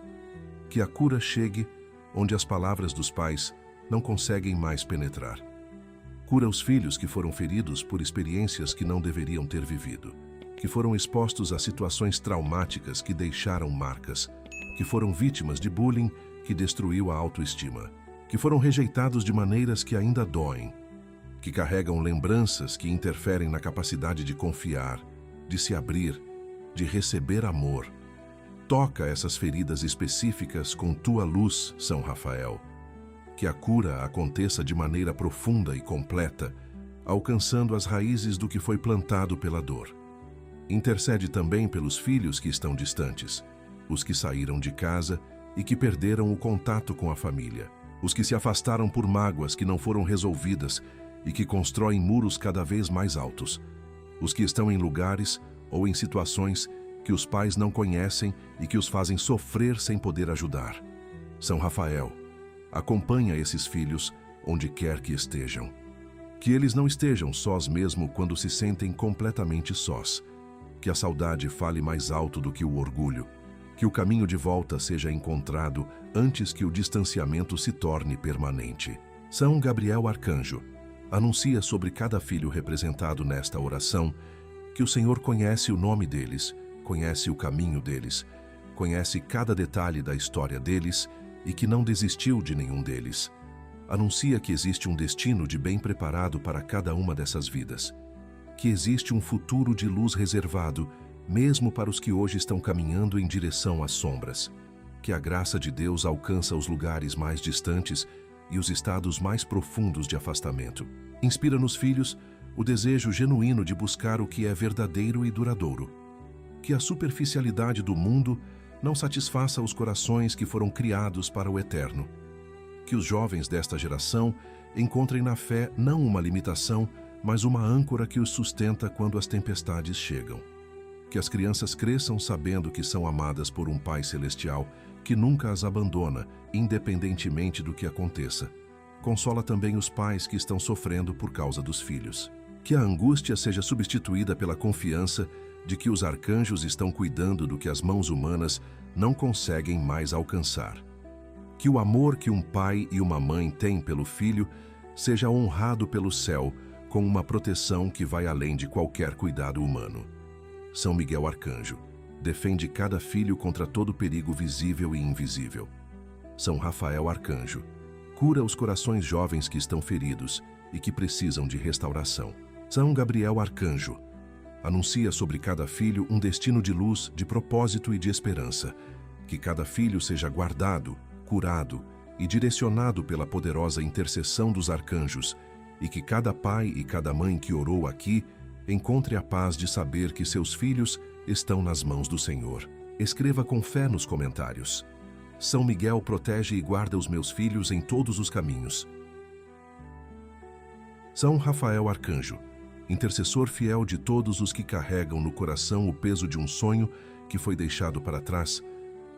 Que a cura chegue onde as palavras dos pais não conseguem mais penetrar. Cura os filhos que foram feridos por experiências que não deveriam ter vivido, que foram expostos a situações traumáticas que deixaram marcas, que foram vítimas de bullying que destruiu a autoestima, que foram rejeitados de maneiras que ainda doem, que carregam lembranças que interferem na capacidade de confiar, de se abrir, de receber amor. Toca essas feridas específicas com tua luz, São Rafael. Que a cura aconteça de maneira profunda e completa, alcançando as raízes do que foi plantado pela dor. Intercede também pelos filhos que estão distantes, os que saíram de casa e que perderam o contato com a família, os que se afastaram por mágoas que não foram resolvidas e que constroem muros cada vez mais altos, os que estão em lugares ou em situações que os pais não conhecem e que os fazem sofrer sem poder ajudar. São Rafael, acompanha esses filhos onde quer que estejam. Que eles não estejam sós mesmo quando se sentem completamente sós. Que a saudade fale mais alto do que o orgulho. Que o caminho de volta seja encontrado antes que o distanciamento se torne permanente. São Gabriel Arcanjo, anuncia sobre cada filho representado nesta oração que o Senhor conhece o nome deles, conhece o caminho deles conhece cada detalhe da história deles e que não desistiu de nenhum deles. Anuncia que existe um destino de bem preparado para cada uma dessas vidas, que existe um futuro de luz reservado, mesmo para os que hoje estão caminhando em direção às sombras, que a graça de Deus alcança os lugares mais distantes e os estados mais profundos de afastamento. Inspira nos filhos o desejo genuíno de buscar o que é verdadeiro e duradouro. Que a superficialidade do mundo não satisfaça os corações que foram criados para o eterno. Que os jovens desta geração encontrem na fé não uma limitação, mas uma âncora que os sustenta quando as tempestades chegam. Que as crianças cresçam sabendo que são amadas por um Pai Celestial que nunca as abandona, independentemente do que aconteça. Consola também os pais que estão sofrendo por causa dos filhos. Que a angústia seja substituída pela confiança de que os arcanjos estão cuidando do que as mãos humanas não conseguem mais alcançar. Que o amor que um pai e uma mãe têm pelo filho seja honrado pelo céu com uma proteção que vai além de qualquer cuidado humano. São Miguel Arcanjo defende cada filho contra todo perigo visível e invisível. São Rafael Arcanjo cura os corações jovens que estão feridos e que precisam de restauração. São Gabriel Arcanjo anuncia sobre cada filho um destino de luz, de propósito e de esperança. Que cada filho seja guardado, curado e direcionado pela poderosa intercessão dos arcanjos, e que cada pai e cada mãe que orou aqui encontre a paz de saber que seus filhos estão nas mãos do Senhor. Escreva com fé nos comentários: São Miguel protege e guarda os meus filhos em todos os caminhos. São Rafael Arcanjo intercessor fiel de todos os que carregam no coração o peso de um sonho que foi deixado para trás,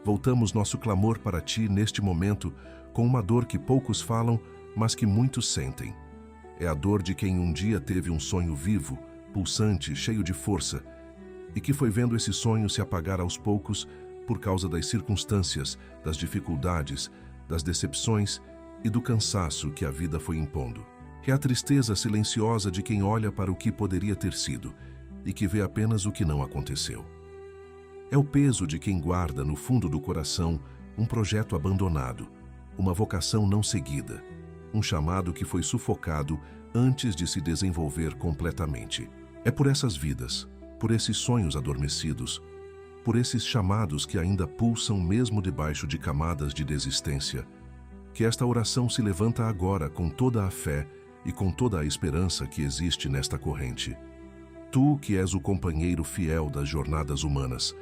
voltamos nosso clamor para ti neste momento com uma dor que poucos falam, mas que muitos sentem. É a dor de quem um dia teve um sonho vivo, pulsante, cheio de força, e que foi vendo esse sonho se apagar aos poucos por causa das circunstâncias, das dificuldades, das decepções e do cansaço que a vida foi impondo. É a tristeza silenciosa de quem olha para o que poderia ter sido e que vê apenas o que não aconteceu. É o peso de quem guarda no fundo do coração um projeto abandonado, uma vocação não seguida, um chamado que foi sufocado antes de se desenvolver completamente. É por essas vidas, por esses sonhos adormecidos, por esses chamados que ainda pulsam mesmo debaixo de camadas de desistência, que esta oração se levanta agora com toda a fé e com toda a esperança que existe nesta corrente. Tu que és o companheiro fiel das jornadas humanas,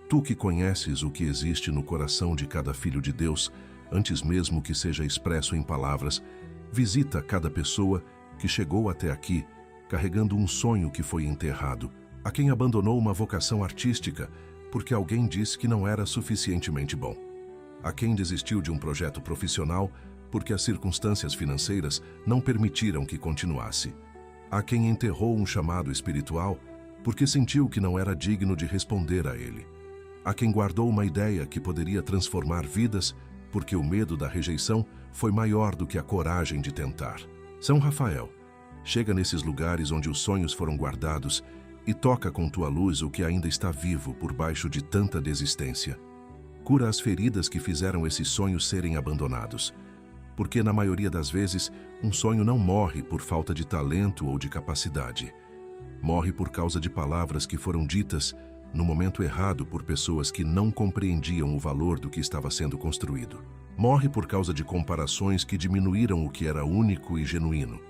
tu que conheces o que existe no coração de cada filho de Deus, antes mesmo que seja expresso em palavras, visita cada pessoa que chegou até aqui, carregando um sonho que foi enterrado, a quem abandonou uma vocação artística porque alguém disse que não era suficientemente bom, a quem desistiu de um projeto profissional porque as circunstâncias financeiras não permitiram que continuasse, a quem enterrou um chamado espiritual porque sentiu que não era digno de responder a ele, a quem guardou uma ideia que poderia transformar vidas porque o medo da rejeição foi maior do que a coragem de tentar. São Rafael chega nesses lugares onde os sonhos foram guardados e toca com tua luz o que ainda está vivo por baixo de tanta desistência. Cura as feridas que fizeram esses sonhos serem abandonados, porque na maioria das vezes um sonho não morre por falta de talento ou de capacidade. Morre por causa de palavras que foram ditas no momento errado por pessoas que não compreendiam o valor do que estava sendo construído. Morre por causa de comparações que diminuíram o que era único e genuíno.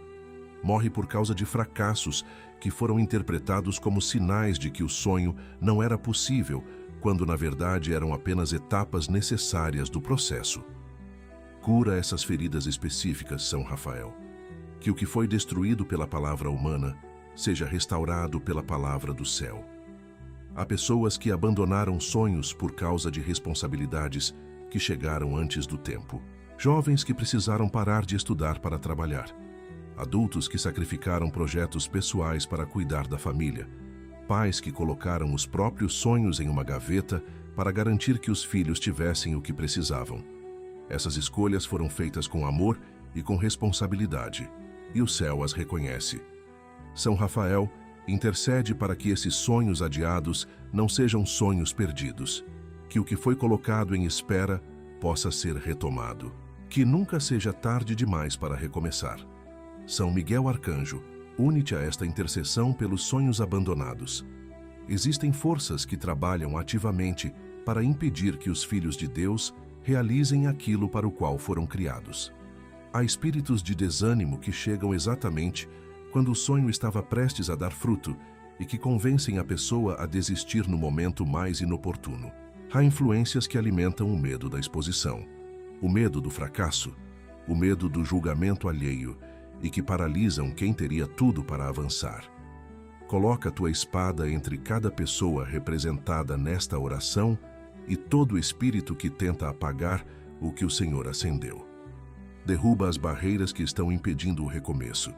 Morre por causa de fracassos que foram interpretados como sinais de que o sonho não era possível, quando na verdade eram apenas etapas necessárias do processo. Cura essas feridas específicas, São Rafael. Que o que foi destruído pela palavra humana seja restaurado pela palavra do céu. Há pessoas que abandonaram sonhos por causa de responsabilidades que chegaram antes do tempo. Jovens que precisaram parar de estudar para trabalhar. Adultos que sacrificaram projetos pessoais para cuidar da família. Pais que colocaram os próprios sonhos em uma gaveta para garantir que os filhos tivessem o que precisavam. Essas escolhas foram feitas com amor e com responsabilidade, e o céu as reconhece. São Rafael intercede para que esses sonhos adiados não sejam sonhos perdidos, que o que foi colocado em espera possa ser retomado. Que nunca seja tarde demais para recomeçar. São Miguel Arcanjo, une-te a esta intercessão pelos sonhos abandonados. Existem forças que trabalham ativamente para impedir que os filhos de Deus realizem aquilo para o qual foram criados. Há espíritos de desânimo que chegam exatamente quando o sonho estava prestes a dar fruto e que convencem a pessoa a desistir no momento mais inoportuno. Há influências que alimentam o medo da exposição, o medo do fracasso, o medo do julgamento alheio e que paralisam quem teria tudo para avançar. Coloca tua espada entre cada pessoa representada nesta oração e todo espírito que tenta apagar o que o Senhor acendeu. Derruba as barreiras que estão impedindo o recomeço.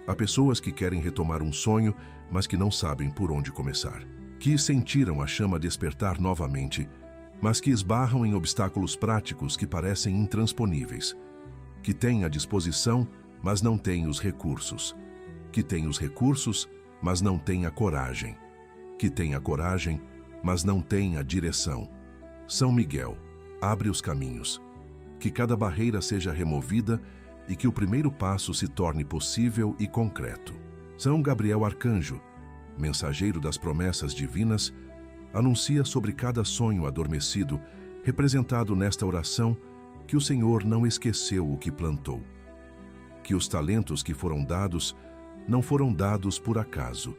Há pessoas que querem retomar um sonho, mas que não sabem por onde começar. Que sentiram a chama despertar novamente, mas que esbarram em obstáculos práticos que parecem intransponíveis. Que têm a disposição, mas não têm os recursos. Que têm os recursos, mas não têm a coragem. Que têm a coragem, mas não têm a direção. São Miguel, abre os caminhos. Que cada barreira seja removida e que o primeiro passo se torne possível e concreto. São Gabriel Arcanjo, mensageiro das promessas divinas, anuncia sobre cada sonho adormecido, representado nesta oração, que o Senhor não esqueceu o que plantou. Que os talentos que foram dados não foram dados por acaso.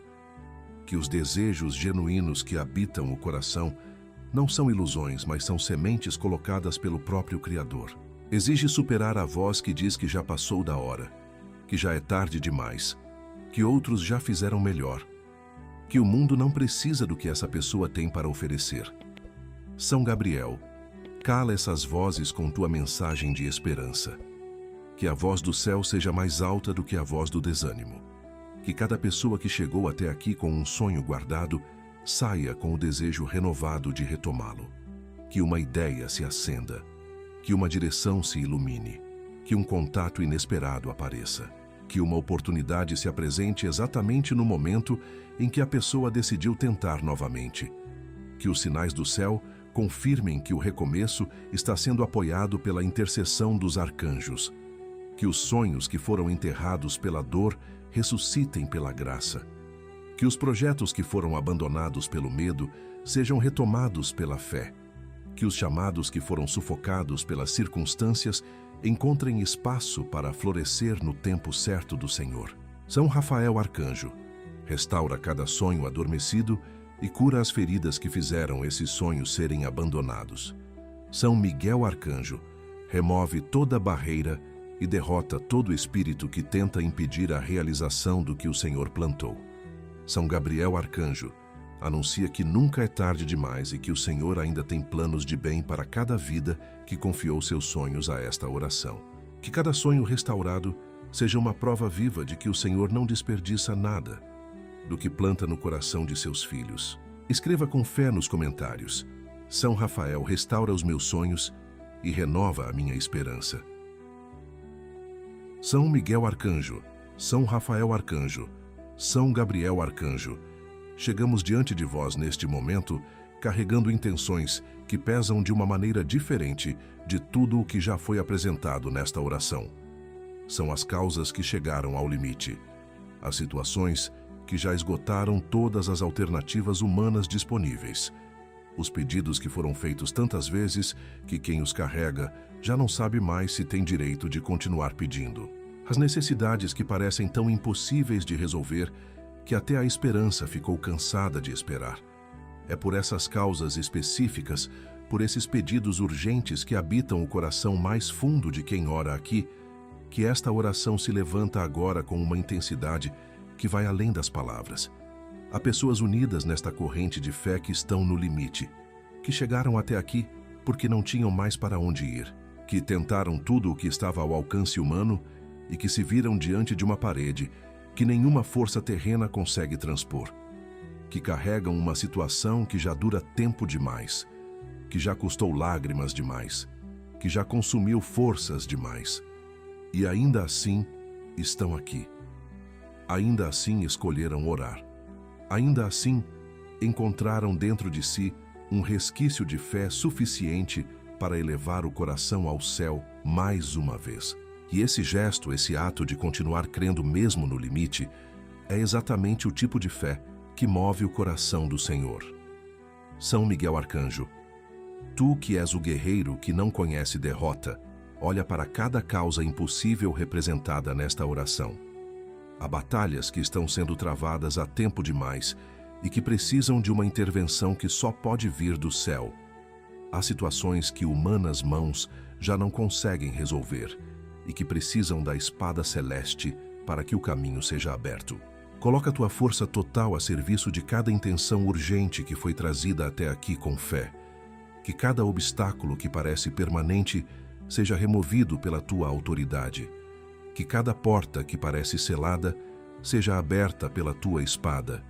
Que os desejos genuínos que habitam o coração não são ilusões, mas são sementes colocadas pelo próprio Criador. Exige superar a voz que diz que já passou da hora, que já é tarde demais, que outros já fizeram melhor, que o mundo não precisa do que essa pessoa tem para oferecer. São Gabriel, cala essas vozes com tua mensagem de esperança. Que a voz do céu seja mais alta do que a voz do desânimo. Que cada pessoa que chegou até aqui com um sonho guardado saia com o desejo renovado de retomá-lo. Que uma ideia se acenda, que uma direção se ilumine, que um contato inesperado apareça, que uma oportunidade se apresente exatamente no momento em que a pessoa decidiu tentar novamente, que os sinais do céu confirmem que o recomeço está sendo apoiado pela intercessão dos arcanjos, que os sonhos que foram enterrados pela dor ressuscitem pela graça, que os projetos que foram abandonados pelo medo sejam retomados pela fé, que os chamados que foram sufocados pelas circunstâncias encontrem espaço para florescer no tempo certo do Senhor. São Rafael Arcanjo, restaura cada sonho adormecido e cura as feridas que fizeram esses sonhos serem abandonados. São Miguel Arcanjo, remove toda barreira e derrota todo espírito que tenta impedir a realização do que o Senhor plantou. São Gabriel Arcanjo, anuncia que nunca é tarde demais e que o Senhor ainda tem planos de bem para cada vida que confiou seus sonhos a esta oração. Que cada sonho restaurado seja uma prova viva de que o Senhor não desperdiça nada do que planta no coração de seus filhos. Escreva com fé nos comentários: São Rafael restaura os meus sonhos e renova a minha esperança. São Miguel Arcanjo, São Rafael Arcanjo, São Gabriel Arcanjo, chegamos diante de vós neste momento, carregando intenções que pesam de uma maneira diferente de tudo o que já foi apresentado nesta oração. São as causas que chegaram ao limite, as situações que já esgotaram todas as alternativas humanas disponíveis, os pedidos que foram feitos tantas vezes que quem os carrega já não sabe mais se tem direito de continuar pedindo. As necessidades que parecem tão impossíveis de resolver que até a esperança ficou cansada de esperar. É por essas causas específicas, por esses pedidos urgentes que habitam o coração mais fundo de quem ora aqui, que esta oração se levanta agora com uma intensidade que vai além das palavras. Há pessoas unidas nesta corrente de fé que estão no limite, que chegaram até aqui porque não tinham mais para onde ir, que tentaram tudo o que estava ao alcance humano e que se viram diante de uma parede que nenhuma força terrena consegue transpor, que carregam uma situação que já dura tempo demais, que já custou lágrimas demais, que já consumiu forças demais, e ainda assim estão aqui. Ainda assim escolheram orar. Ainda assim encontraram dentro de si um resquício de fé suficiente para elevar o coração ao céu mais uma vez. E esse gesto, esse ato de continuar crendo mesmo no limite, é exatamente o tipo de fé que move o coração do Senhor. São Miguel Arcanjo, tu que és o guerreiro que não conhece derrota, olha para cada causa impossível representada nesta oração. Há batalhas que estão sendo travadas há tempo demais e que precisam de uma intervenção que só pode vir do céu. Há situações que humanas mãos já não conseguem resolver e que precisam da espada celeste para que o caminho seja aberto. Coloca tua força total a serviço de cada intenção urgente que foi trazida até aqui com fé. Que cada obstáculo que parece permanente seja removido pela tua autoridade. Que cada porta que parece selada seja aberta pela tua espada.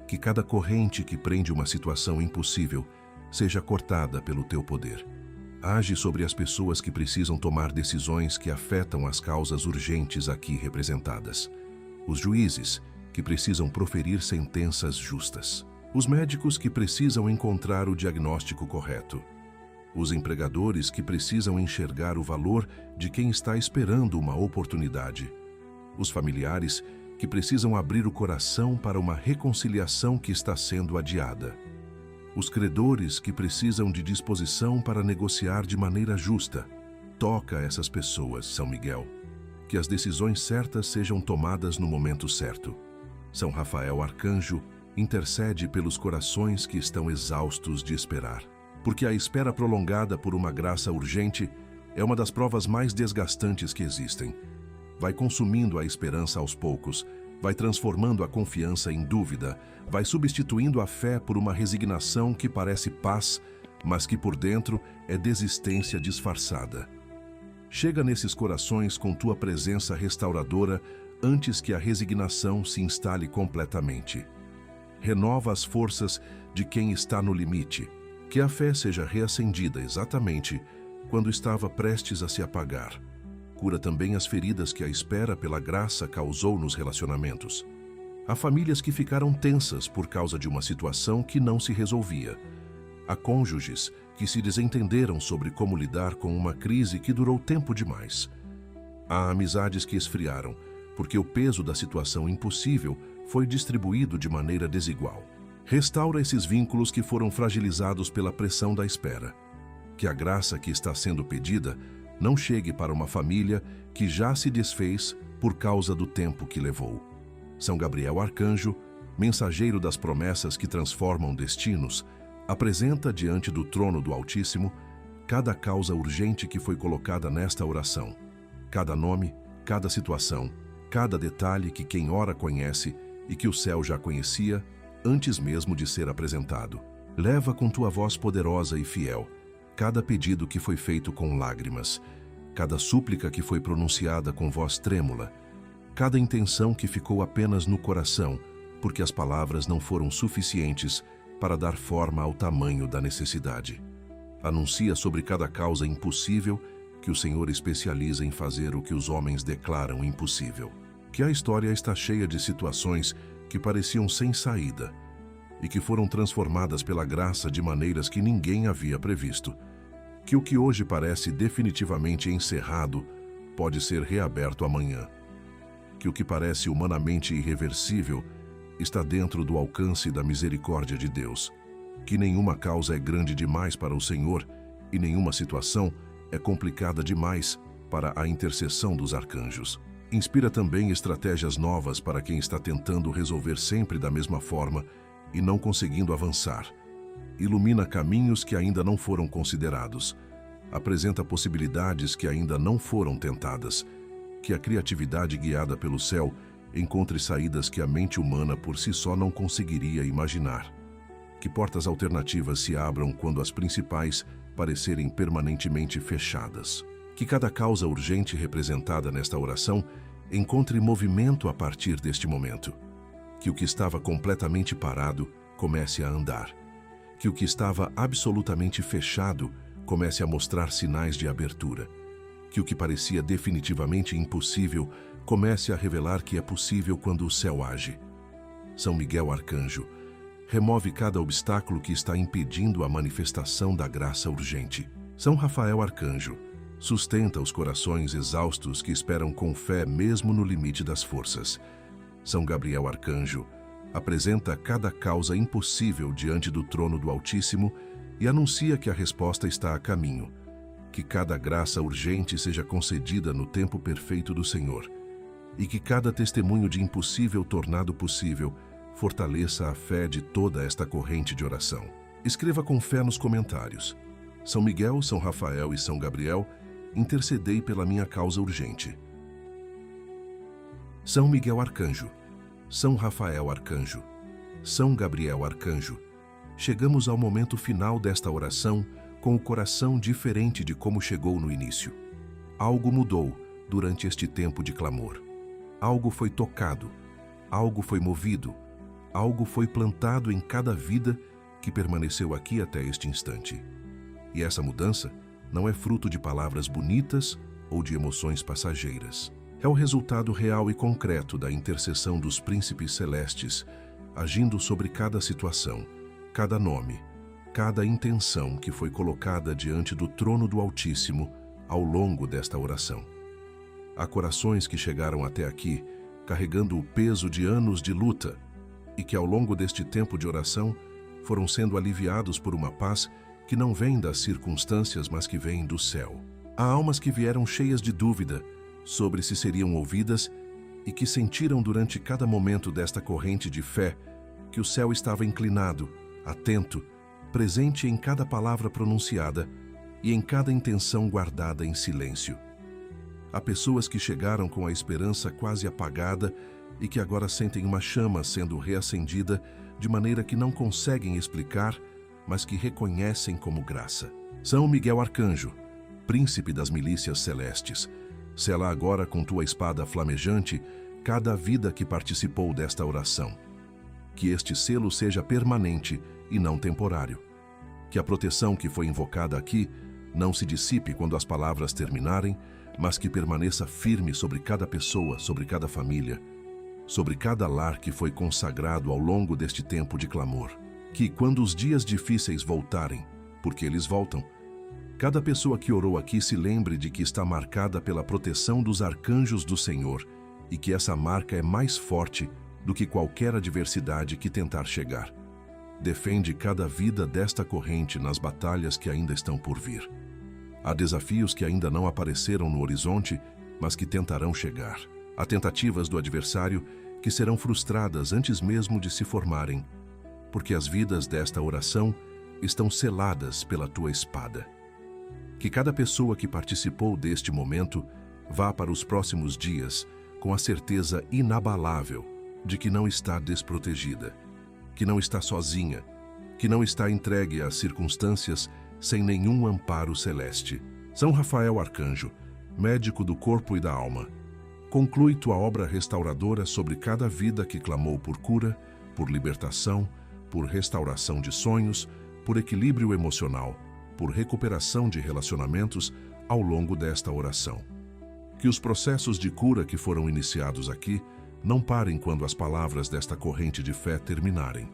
Que cada corrente que prende uma situação impossível seja cortada pelo teu poder. Age sobre as pessoas que precisam tomar decisões que afetam as causas urgentes aqui representadas. Os juízes que precisam proferir sentenças justas. Os médicos que precisam encontrar o diagnóstico correto. Os empregadores que precisam enxergar o valor de quem está esperando uma oportunidade. Os familiares que precisam abrir o coração para uma reconciliação que está sendo adiada. Os credores que precisam de disposição para negociar de maneira justa. Toca essas pessoas, São Miguel. Que as decisões certas sejam tomadas no momento certo. São Rafael Arcanjo, intercede pelos corações que estão exaustos de esperar. Porque a espera prolongada por uma graça urgente é uma das provas mais desgastantes que existem. Vai consumindo a esperança aos poucos, vai transformando a confiança em dúvida, vai substituindo a fé por uma resignação que parece paz, mas que por dentro é desistência disfarçada. Chega nesses corações com tua presença restauradora antes que a resignação se instale completamente. Renova as forças de quem está no limite, que a fé seja reacendida exatamente quando estava prestes a se apagar. Cura também as feridas que a espera pela graça causou nos relacionamentos. Há famílias que ficaram tensas por causa de uma situação que não se resolvia. Há cônjuges que se desentenderam sobre como lidar com uma crise que durou tempo demais. Há amizades que esfriaram, porque o peso da situação impossível foi distribuído de maneira desigual. Restaura esses vínculos que foram fragilizados pela pressão da espera. Que a graça que está sendo pedida não chegue para uma família que já se desfez por causa do tempo que levou. São Gabriel Arcanjo, mensageiro das promessas que transformam destinos, apresenta diante do trono do Altíssimo cada causa urgente que foi colocada nesta oração. Cada nome, cada situação, cada detalhe que quem ora conhece e que o céu já conhecia antes mesmo de ser apresentado. Leva com tua voz poderosa e fiel cada pedido que foi feito com lágrimas, cada súplica que foi pronunciada com voz trêmula, cada intenção que ficou apenas no coração, porque as palavras não foram suficientes para dar forma ao tamanho da necessidade. Anuncia sobre cada causa impossível que o Senhor especializa em fazer o que os homens declaram impossível. Que a história está cheia de situações que pareciam sem saída e que foram transformadas pela graça de maneiras que ninguém havia previsto. Que o que hoje parece definitivamente encerrado pode ser reaberto amanhã. Que o que parece humanamente irreversível está dentro do alcance da misericórdia de Deus. Que nenhuma causa é grande demais para o Senhor e nenhuma situação é complicada demais para a intercessão dos arcanjos. Inspira também estratégias novas para quem está tentando resolver sempre da mesma forma e não conseguindo avançar. Ilumina caminhos que ainda não foram considerados. Apresenta possibilidades que ainda não foram tentadas. Que a criatividade guiada pelo céu encontre saídas que a mente humana por si só não conseguiria imaginar. Que portas alternativas se abram quando as principais parecerem permanentemente fechadas. Que cada causa urgente representada nesta oração encontre movimento a partir deste momento. Que o que estava completamente parado comece a andar. Que o que estava absolutamente fechado comece a mostrar sinais de abertura. Que o que parecia definitivamente impossível comece a revelar que é possível quando o céu age. São Miguel Arcanjo, remove cada obstáculo que está impedindo a manifestação da graça urgente. São Rafael Arcanjo, sustenta os corações exaustos que esperam com fé mesmo no limite das forças. São Gabriel Arcanjo, apresenta cada causa impossível diante do trono do Altíssimo e anuncia que a resposta está a caminho. Que cada graça urgente seja concedida no tempo perfeito do Senhor e que cada testemunho de impossível tornado possível fortaleça a fé de toda esta corrente de oração. Escreva com fé nos comentários: São Miguel, São Rafael e São Gabriel, intercedei pela minha causa urgente. São Miguel Arcanjo, São Rafael Arcanjo, São Gabriel Arcanjo, chegamos ao momento final desta oração com o coração diferente de como chegou no início. Algo mudou durante este tempo de clamor. Algo foi tocado, algo foi movido, algo foi plantado em cada vida que permaneceu aqui até este instante. E essa mudança não é fruto de palavras bonitas ou de emoções passageiras. É o resultado real e concreto da intercessão dos príncipes celestes, agindo sobre cada situação, cada nome, cada intenção que foi colocada diante do trono do Altíssimo ao longo desta oração. Há corações que chegaram até aqui carregando o peso de anos de luta e que ao longo deste tempo de oração foram sendo aliviados por uma paz que não vem das circunstâncias, mas que vem do céu. Há almas que vieram cheias de dúvida sobre se seriam ouvidas e que sentiram durante cada momento desta corrente de fé que o céu estava inclinado, atento, presente em cada palavra pronunciada e em cada intenção guardada em silêncio. Há pessoas que chegaram com a esperança quase apagada e que agora sentem uma chama sendo reacendida de maneira que não conseguem explicar, mas que reconhecem como graça. São Miguel Arcanjo, príncipe das milícias celestes, sela agora com tua espada flamejante cada vida que participou desta oração. Que este selo seja permanente e não temporário. Que a proteção que foi invocada aqui não se dissipe quando as palavras terminarem, mas que permaneça firme sobre cada pessoa, sobre cada família, sobre cada lar que foi consagrado ao longo deste tempo de clamor. Que, quando os dias difíceis voltarem, porque eles voltam, cada pessoa que orou aqui se lembre de que está marcada pela proteção dos arcanjos do Senhor e que essa marca é mais forte do que qualquer adversidade que tentar chegar. Defende cada vida desta corrente nas batalhas que ainda estão por vir. Há desafios que ainda não apareceram no horizonte, mas que tentarão chegar. Há tentativas do adversário que serão frustradas antes mesmo de se formarem, porque as vidas desta oração estão seladas pela tua espada. Que cada pessoa que participou deste momento vá para os próximos dias com a certeza inabalável de que não está desprotegida, que não está sozinha, que não está entregue às circunstâncias sem nenhum amparo celeste. São Rafael Arcanjo, médico do corpo e da alma, conclui tua obra restauradora sobre cada vida que clamou por cura, por libertação, por restauração de sonhos, por equilíbrio emocional, por recuperação de relacionamentos ao longo desta oração. Que os processos de cura que foram iniciados aqui não parem quando as palavras desta corrente de fé terminarem.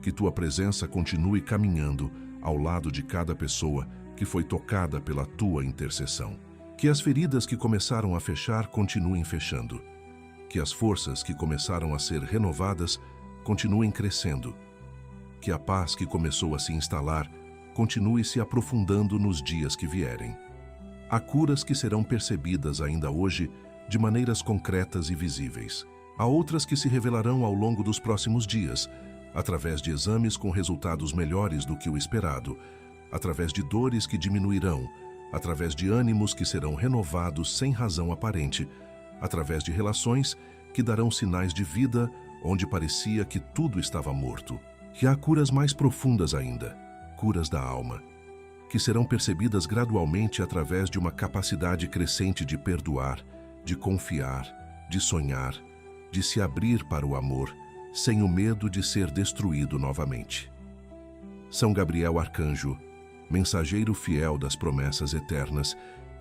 Que tua presença continue caminhando ao lado de cada pessoa que foi tocada pela tua intercessão. Que as feridas que começaram a fechar continuem fechando. Que as forças que começaram a ser renovadas continuem crescendo. Que a paz que começou a se instalar continue se aprofundando nos dias que vierem. Há curas que serão percebidas ainda hoje de maneiras concretas e visíveis. Há outras que se revelarão ao longo dos próximos dias, através de exames com resultados melhores do que o esperado, através de dores que diminuirão, através de ânimos que serão renovados sem razão aparente, através de relações que darão sinais de vida onde parecia que tudo estava morto. Que há curas mais profundas ainda, curas da alma, que serão percebidas gradualmente através de uma capacidade crescente de perdoar, de confiar, de sonhar, de se abrir para o amor, sem o medo de ser destruído novamente. São Gabriel Arcanjo, mensageiro fiel das promessas eternas,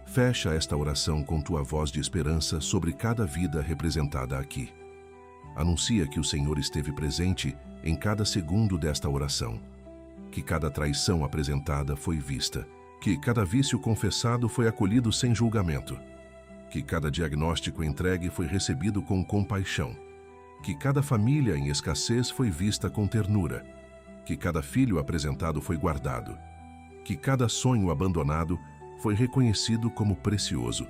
fecha esta oração com tua voz de esperança sobre cada vida representada aqui. Anuncia que o Senhor esteve presente em cada segundo desta oração, que cada traição apresentada foi vista, que cada vício confessado foi acolhido sem julgamento, que cada diagnóstico entregue foi recebido com compaixão, que cada família em escassez foi vista com ternura, que cada filho apresentado foi guardado, que cada sonho abandonado foi reconhecido como precioso,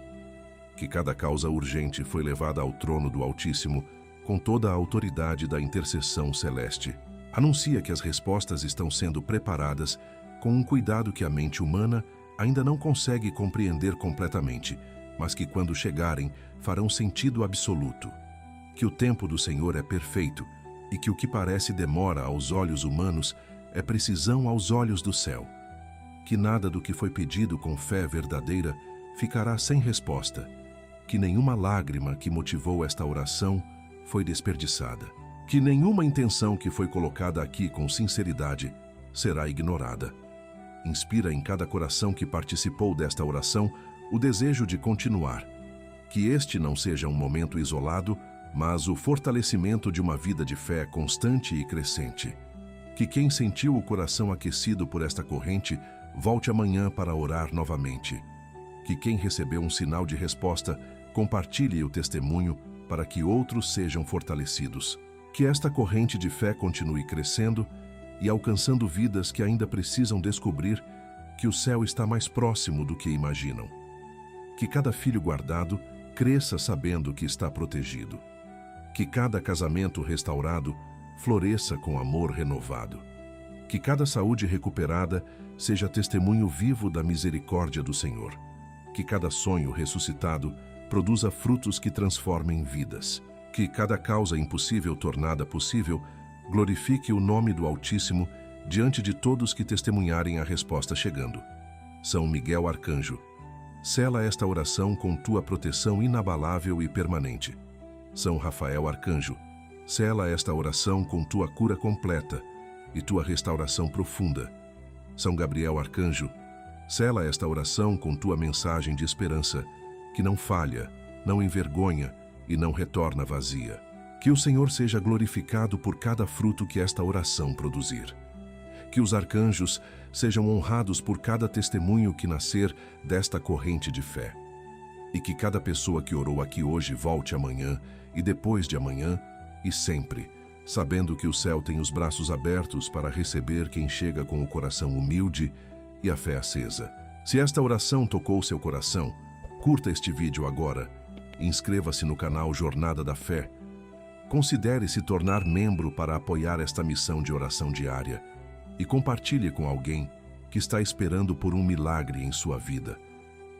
que cada causa urgente foi levada ao trono do Altíssimo com toda a autoridade da intercessão celeste. Anuncia que as respostas estão sendo preparadas com um cuidado que a mente humana ainda não consegue compreender completamente, mas que quando chegarem farão sentido absoluto. Que o tempo do Senhor é perfeito e que o que parece demora aos olhos humanos é precisão aos olhos do céu. Que nada do que foi pedido com fé verdadeira ficará sem resposta, que nenhuma lágrima que motivou esta oração foi desperdiçada, que nenhuma intenção que foi colocada aqui com sinceridade será ignorada. Inspira em cada coração que participou desta oração o desejo de continuar, que este não seja um momento isolado, mas o fortalecimento de uma vida de fé constante e crescente. Que quem sentiu o coração aquecido por esta corrente volte amanhã para orar novamente. Que quem recebeu um sinal de resposta compartilhe o testemunho para que outros sejam fortalecidos. Que esta corrente de fé continue crescendo e alcançando vidas que ainda precisam descobrir que o céu está mais próximo do que imaginam. Que cada filho guardado cresça sabendo que está protegido. Que cada casamento restaurado floresça com amor renovado. Que cada saúde recuperada seja testemunho vivo da misericórdia do Senhor. Que cada sonho ressuscitado produza frutos que transformem vidas. Que cada causa impossível tornada possível glorifique o nome do Altíssimo diante de todos que testemunharem a resposta chegando. São Miguel Arcanjo, sela esta oração com tua proteção inabalável e permanente. São Rafael Arcanjo, sela esta oração com tua cura completa e tua restauração profunda. São Gabriel Arcanjo, sela esta oração com tua mensagem de esperança, que não falha, não envergonha e não retorna vazia. Que o Senhor seja glorificado por cada fruto que esta oração produzir. Que os arcanjos sejam honrados por cada testemunho que nascer desta corrente de fé. E que cada pessoa que orou aqui hoje volte amanhã e depois de amanhã e sempre, sabendo que o céu tem os braços abertos para receber quem chega com o coração humilde e a fé acesa. Se esta oração tocou seu coração, curta este vídeo agora, inscreva-se no canal Jornada da Fé, considere se tornar membro para apoiar esta missão de oração diária e compartilhe com alguém que está esperando por um milagre em sua vida.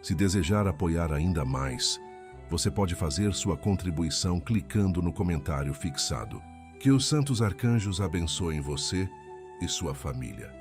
Se desejar apoiar ainda mais, você pode fazer sua contribuição clicando no comentário fixado. Que os santos arcanjos abençoem você e sua família.